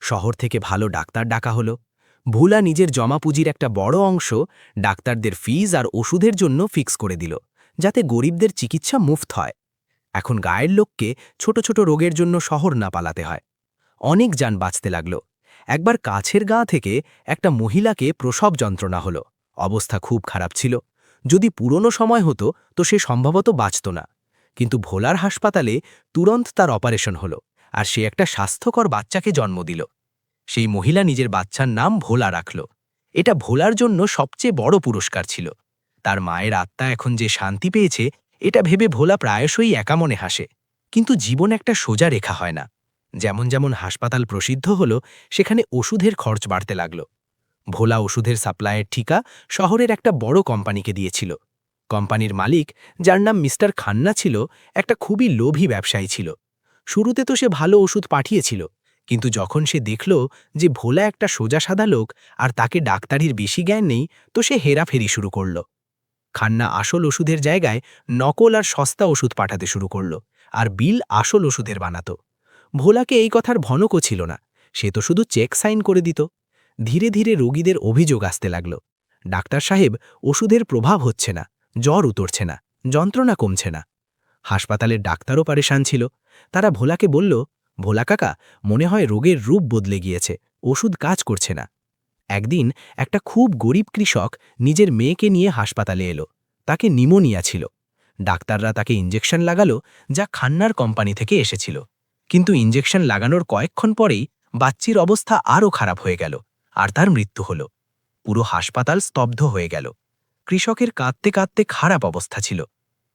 শহর থেকে ভালো ডাক্তার ডাকা হলো। ভোলা নিজের জমা পুঁজির একটা বড় অংশ ডাক্তারদের ফিজ আর ওষুধের জন্য ফিক্স করে দিল, যাতে গরিবদের চিকিৎসা মুফত হয়। এখন গায়ের লোককে ছোট ছোট রোগের জন্য শহর না পালাতে হয়। অনেক যান বাঁচতে লাগল। একবার কাছের গা থেকে একটা মহিলাকে প্রসব যন্ত্রণা হলো। অবস্থা খুব খারাপ ছিল। যদি পুরনো সময় হতো তো সে সম্ভবত বাঁচত না, কিন্তু ভোলার হাসপাতালে তুরন্ত তার অপারেশন হলো, আর সে একটা স্বাস্থ্যকর বাচ্চাকে জন্ম দিল। সেই মহিলা নিজের বাচ্চার নাম ভোলা রাখল। এটা ভোলার জন্য সবচেয়ে বড় পুরস্কার ছিল। তার মায়ের আত্মা এখন যে শান্তি পেয়েছে, এটা ভেবে ভোলা প্রায়শই একা মনে হাসে। কিন্তু জীবন একটা সোজা রেখা হয় না। যেমন যেমন হাসপাতাল প্রসিদ্ধ হলো, সেখানে ওষুধের খরচ বাড়তে লাগল। ভোলা ওষুধের সাপ্লাইয়ের ঠিকা শহরের একটা বড় কোম্পানিকে দিয়েছিল। কোম্পানির মালিক, যার নাম মিস্টার খান্না ছিল, একটা খুবই লোভী ব্যবসায়ী ছিল। শুরুতে তো সে ভালো ওষুধ পাঠিয়েছিল, কিন্তু যখন সে দেখল যে ভোলা একটা সোজাসাদা লোক আর তাকে ডাক্তারির বেশি জ্ঞান নেই, তো সে হেরাফেরি শুরু করল। খান্না আসল ওষুধের জায়গায় নকল আর সস্তা ওষুধ পাঠাতে শুরু করল, আর বিল আসল ওষুধের বানাত। ভোলাকে এই কথার ভনকও ছিল না, সে তো শুধু চেক সাইন করে দিত। ধীরে ধীরে রোগীদের অভিযোগ আসতে লাগল, ডাক্তার সাহেব, ওষুধের প্রভাব হচ্ছে না, জ্বর উতরছে না, যন্ত্রণা কমছে না। হাসপাতালের ডাক্তারও পারেশান ছিল। তারা ভোলাকে বলল, ভোলা কাকা, মনে হয় রোগের রূপ বদলে গিয়েছে, ওষুধ কাজ করছে না। একদিন একটা খুব গরিব কৃষক নিজের মেয়েকে নিয়ে হাসপাতালে এলো। তাকে নিমোনিয়া ছিল। ডাক্তাররা তাকে ইঞ্জেকশন লাগালো, যা খান্নার কোম্পানি থেকে এসেছিল। কিন্তু ইঞ্জেকশন লাগানোর কয়েকক্ষণ পরেই বাচ্চির অবস্থা আরও খারাপ হয়ে গেল, আর তার মৃত্যু হল। পুরো হাসপাতাল স্তব্ধ হয়ে গেল। কৃষকের কাঁদতে কাঁদতে খারাপ অবস্থা ছিল।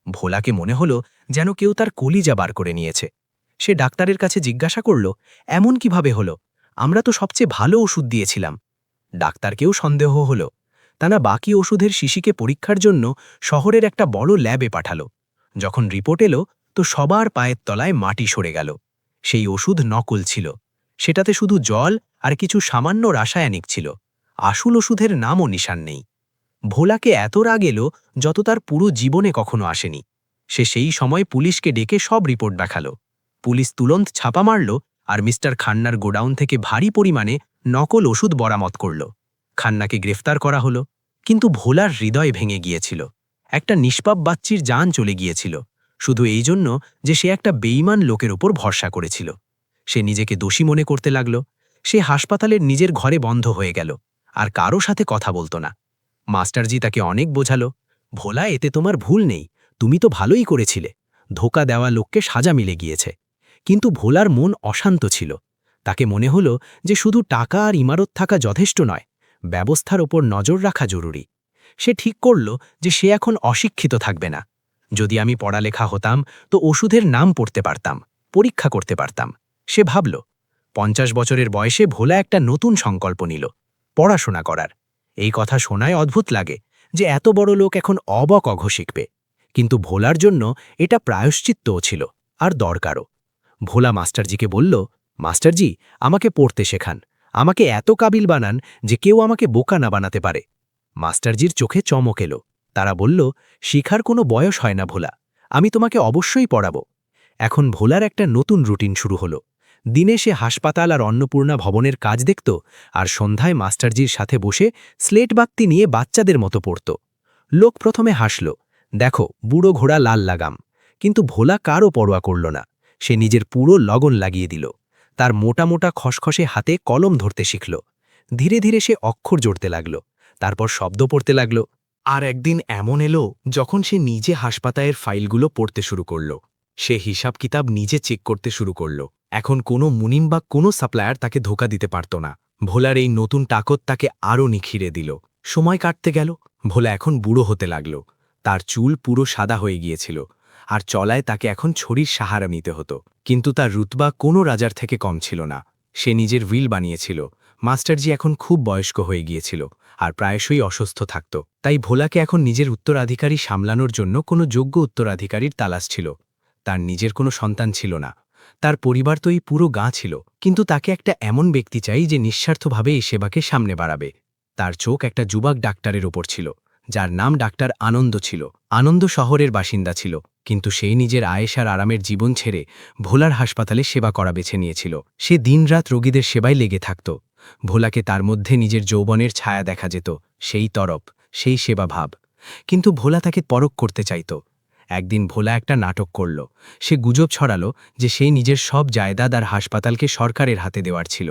ভোলাকে মনে হলো যেন কেউ তার কলিজা বার করে নিয়েছে। সে ডাক্তারের কাছে জিজ্ঞাসা করল, এমন কিভাবে হলো? আমরা তো সবচেয়ে ভালো ওষুধ দিয়েছিলাম। ডাক্তারকেও সন্দেহ হলো। তারা বাকি ওষুধের শিশিকে পরীক্ষার জন্য শহরের একটা বড় ল্যাবে পাঠালো। যখন রিপোর্ট এলো, তো সবার পায়ের তলায় মাটি সরে গেল। সেই ওষুধ নকল ছিল। সেটাতে শুধু জল আর কিছু সামান্য রাসায়নিক ছিল। আসল ওষুধের নামও নিশান নেই। ভোলাকে এত রাগ এলো যত তার পুরো জীবনে কখনো আসেনি। সে সেই সময় পুলিশকে ডেকে সব রিপোর্ট দেখালো। পুলিশ তুরন্ত ছাপা মারল আর মিস্টার খান্নার গোডাউন থেকে ভারী পরিমাণে নকল ওষুধ বরামত করল। খান্নাকে গ্রেফতার করা হলো, কিন্তু ভোলার হৃদয় ভেঙে গিয়েছিল। একটা নিষ্পাপ বাচ্চির জান চলে গিয়েছিল, শুধু এই জন্য যে সে একটা বেঈমান লোকের ওপর ভরসা করেছিল। সে নিজেকে দোষী মনে করতে লাগল। সে হাসপাতালের নিজের ঘরে বন্ধ হয়ে গেল, আর কারো সাথে কথা বলতো না। মাস্টারজি তাকে অনেক বোঝালো, ভোলা, এতে তোমার ভুল নেই, তুমি তো ভালোই করেছিলে। ধোকা দেওয়া লোককে সাজা মিলে গিয়েছে। কিন্তু ভোলার মন অশান্ত ছিল। তাকে মনে হলো যে শুধু টাকা আর ইমারত থাকা যথেষ্ট নয়, ব্যবস্থার ওপর নজর রাখা জরুরি। সে ঠিক করল যে সে এখন অশিক্ষিত থাকবে না। যদি আমি পড়ালেখা হতাম তো ওষুধের নাম পড়তে পারতাম, পরীক্ষা করতে পারতাম। সে ভাবল। 50 বছরের বয়সে ভোলা একটা নতুন সংকল্প নিল, পড়াশোনা করার। এই কথা শোনায় অদ্ভুত লাগে যে এত বড় লোক এখন অবক অঘ শিখবে, কিন্তু ভোলার জন্য এটা প্রায়শ্চিত্তও ছিল, আর দরকারও। ভোলা মাস্টারজিকে বলল, মাস্টারজি, আমাকে পড়তে শেখান, আমাকে এত কাবিল বানান যে কেউ আমাকে বোকা না বানাতে পারে। মাস্টারজির চোখে চমক এলো। তারা বলল, শিখার কোনো বয়স হয় না ভোলা, আমি তোমাকে অবশ্যই পড়াবো। এখন ভোলার একটা নতুন রুটিন শুরু হলো। দিনে সে হাসপাতাল আর অন্নপূর্ণা ভবনের কাজ দেখত, আর সন্ধ্যায় মাস্টারজির সাথে বসে স্লেট বাক্তি নিয়ে বাচ্চাদের মতো পড়ত। লোক প্রথমে হাসল, দেখো বুড়ো ঘোড়া লাল লাগাম। কিন্তু ভোলা কারও পরোয়া করল না। সে নিজের পুরো লগন লাগিয়ে দিল। তার মোটা মোটা খসখসে হাতে কলম ধরতে শিখল। ধীরে ধীরে সে অক্ষর জড়তে লাগল, তারপর শব্দ পড়তে লাগল। আর একদিন এমন এলো যখন সে নিজে হাসপাতালের ফাইলগুলো পড়তে শুরু করল। সে হিসাব কিতাব নিজে চেক করতে শুরু করল। এখন কোনো মুনিম বা কোনো সাপ্লায়ার তাকে ধোকা দিতে পারত না। ভোলার এই নতুন তাকত তাকে আরও নিখিরে দিল। সময় কাটতে গেল, ভোলা এখন বুড়ো হতে লাগল। তার চুল পুরো সাদা হয়ে গিয়েছিল, আর চলায় তাকে এখন ছড়ির সাহারা নিতে হতো। কিন্তু তার রুতবা কোনো রাজার থেকে কম ছিল না। সে নিজের উইল বানিয়েছিল। মাস্টারজি এখন খুব বয়স্ক হয়ে গিয়েছিল আর প্রায়শই অসুস্থ থাকত। তাই ভোলাকে এখন নিজের উত্তরাধিকারী সামলানোর জন্য কোনো যোগ্য উত্তরাধিকারীর তালাশ ছিল। তার নিজের কোনো সন্তান ছিল না। তার পরিবার তো এই পুরো গাঁ ছিল, কিন্তু তাকে একটা এমন ব্যক্তি চাই যে নিঃস্বার্থভাবে এই সেবাকে সামনে বাড়াবে। তার চোখ একটা যুবক ডাক্তারের ওপর ছিল, যার নাম ডাক্তার আনন্দ ছিল। আনন্দ শহরের বাসিন্দা ছিল, কিন্তু সেই নিজের আয়েশার আরামের জীবন ছেড়ে ভোলার হাসপাতালে সেবা করা বেছে নিয়েছিল। সে দিনরাত রোগীদের সেবায় লেগে থাকত। ভোলাকে তার মধ্যে নিজের যৌবনের ছায়া দেখা যেত, সেই তরফ, সেই সেবা ভাব। কিন্তু ভোলা তাকে পরখ করতে চাইত। একদিন ভোলা একটা নাটক করল। সে গুজব ছড়ালো যে সেই নিজের সব জায়দাদ আর হাসপাতালকে সরকারের হাতে দেওয়ার ছিল,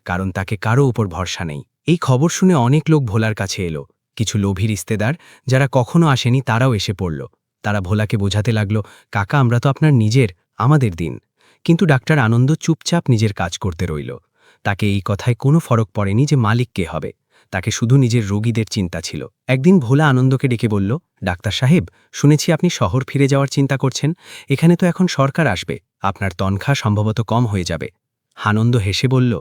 কারণ তাকে কারও উপর ভরসা নেই। এই খবর শুনে অনেক লোক ভোলার কাছে এলো। কিছু লোভী রিস্তেদার যারা কখনো আসেনি তারাও এসে পড়ল। তারা ভোলাকে বোঝাতে লাগল, কাকা, আমরা তো আপনার নিজের, আমাদের দিন। কিন্তু ডাক্তার আনন্দ চুপচাপ নিজের কাজ করতে রইল। তাকে এই কথায় কোনো ফরক পড়েনি যে মালিক কে হবে। তাকে শুধু নিজের রোগীদের চিন্তা ছিল। একদিন ভোলা আনন্দকে ডেকে বলল, ডাক্তার সাহেব, শুনেছি আপনি শহর ফিরে যাওয়ার চিন্তা করছেন। এখানে তো এখন সরকার আসবে, আপনার তনখা সম্ভবত কম হয়ে যাবে। আনন্দ হেসে বলল,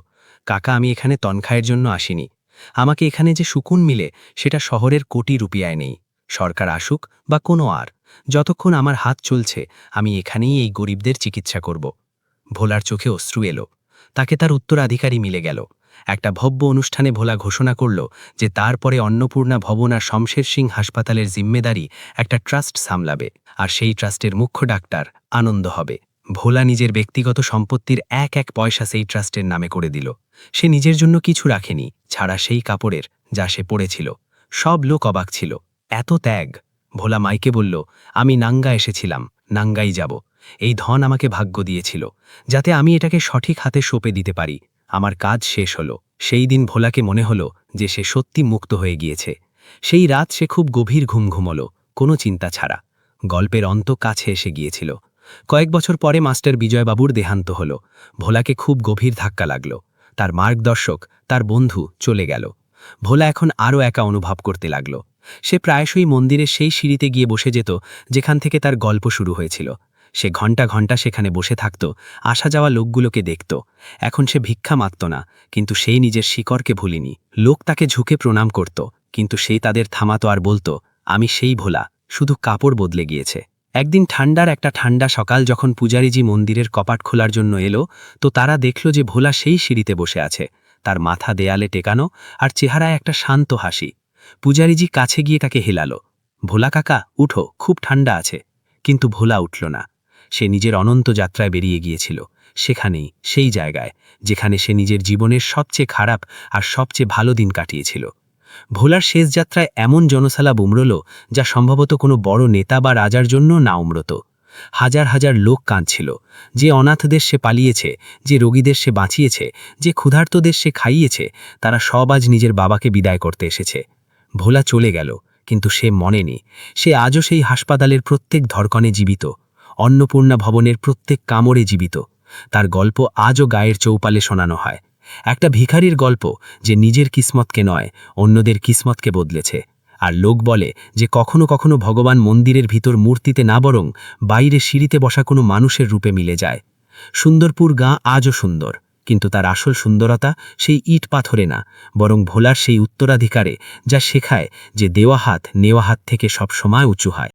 কাকা, আমি এখানে তনখায়ের জন্য আসিনি। আমাকে এখানে যে সুকুন মিলে সেটা শহরের কোটি রুপিয়ায় নেই। সরকার আসুক বা কোনো আর, যতক্ষণ আমার হাত চলছে আমি এখানেই এই গরিবদের চিকিৎসা করব। ভোলার চোখে অশ্রু এলো। তাকে তার উত্তরাধিকারী মিলে গেল। একটা ভব্য অনুষ্ঠানে ভোলা ঘোষণা করল যে তারপরে অন্নপূর্ণা ভবন আর শমশের সিং হাসপাতালের জিম্মেদারি একটা ট্রাস্ট সামলাবে, আর সেই ট্রাস্টের মুখ্য ডাক্তার আনন্দ হবে। ভোলা নিজের ব্যক্তিগত সম্পত্তির এক এক পয়সা সেই ট্রাস্টের নামে করে দিল। সে নিজের জন্য কিছু রাখেনি, ছাড়া সেই কাপড়ের যা সে পড়েছিল। সব লোক অবাক ছিল, এত ত্যাগ। ভোলা মাইকে বলল, আমি নাঙ্গা এসেছিলাম, নাঙ্গাই যাব। এই ধন আমাকে ভাগ্য দিয়েছিল, যাতে আমি এটাকে সঠিক হাতে সঁপে দিতে পারি। আমার কাজ শেষ হলো। সেই দিন ভোলাকে মনে হলো যে সে সত্যি মুক্ত হয়ে গিয়েছে। সেই রাত সে খুব গভীর ঘুম ঘুমল, কোনো চিন্তা ছাড়া। গল্পের অন্ত কাছে এসে গিয়েছিল। কয়েক বছর পরে মাস্টার বিজয়বাবুর দেহান্ত হল। ভোলাকে খুব গভীর ধাক্কা লাগল। তার মার্গদর্শক, তার বন্ধু চলে গেল। ভোলা এখন আরও একা অনুভব করতে লাগল। সে প্রায়শই মন্দিরের সেই সিঁড়িতে গিয়ে বসে যেত যেখান থেকে তার গল্প শুরু হয়েছিল। সে ঘণ্টা ঘণ্টা সেখানে বসে থাকত, আসা যাওয়া লোকগুলোকে দেখত। এখন সে ভিক্ষা মাগত না, কিন্তু সেই নিজের শিকড়কে ভুলিনি। লোক তাকে ঝুঁকে প্রণাম করত, কিন্তু সেই তাদের থামাতো আর বলতো, আমি সেই ভোলা, শুধু কাপড় বদলে গিয়েছে। একদিন একটা ঠান্ডা সকাল যখন পূজারীজি মন্দিরের কপাট খোলার জন্য এলো, তো তারা দেখল যে ভোলা সেই সিঁড়িতে বসে আছে। তার মাথা দেয়ালে টেকানো আর চেহারায় একটা শান্ত হাসি। পূজারীজি কাছে গিয়ে তাকে হেলালো। ভোলা কাকা, উঠো, খুব ঠান্ডা আছে। কিন্তু ভোলা উঠল না। সে নিজের অনন্ত যাত্রায় বেরিয়ে গিয়েছিল, সেখানেই, সেই জায়গায় যেখানে সে নিজের জীবনের সবচেয়ে খারাপ আর সবচেয়ে ভালো দিন কাটিয়েছিল। ভোলার শেষ যাত্রায় এমন জনসালা উমড়ল যা সম্ভবত কোনো বড় নেতা বা রাজার জন্য না উমড়ত। হাজার হাজার লোক কাঁদছিল। যে অনাথদের সে পালিয়েছে, যে রোগীদের সে বাঁচিয়েছে, যে ক্ষুধার্তদের সে খাইয়েছে, তারা সব আজ নিজের বাবাকে বিদায় করতে এসেছে। ভোলা চলে গেল, কিন্তু সে মনেনি। সে আজও সেই হাসপাতালের প্রত্যেক ধড়কনে জীবিত, অন্নপূর্ণা ভবনের প্রত্যেক কামড়ে জীবিত। তার গল্প আজও গায়ের চৌপালে শোনানো হয়। একটা ভিখারির গল্প, যে নিজের কিসমতকে নয়, অন্যদের কিসমতকে বদলেছে। আর লোক বলে যে কখনো কখনো ভগবান মন্দিরের ভিতর মূর্তিতে না, বরং বাইরে সিঁড়িতে বসা কোনো মানুষের রূপে মিলে যায়। সুন্দরপুর গাঁ আজও সুন্দর, কিন্তু তার আসল সুন্দরতা সেই ইট পাথরে না, বরং ভোলার সেই উত্তরাধিকারে, যা শেখায় যে দেওয়া হাত নেওয়া হাত থেকে সব সময় উঁচু হয়।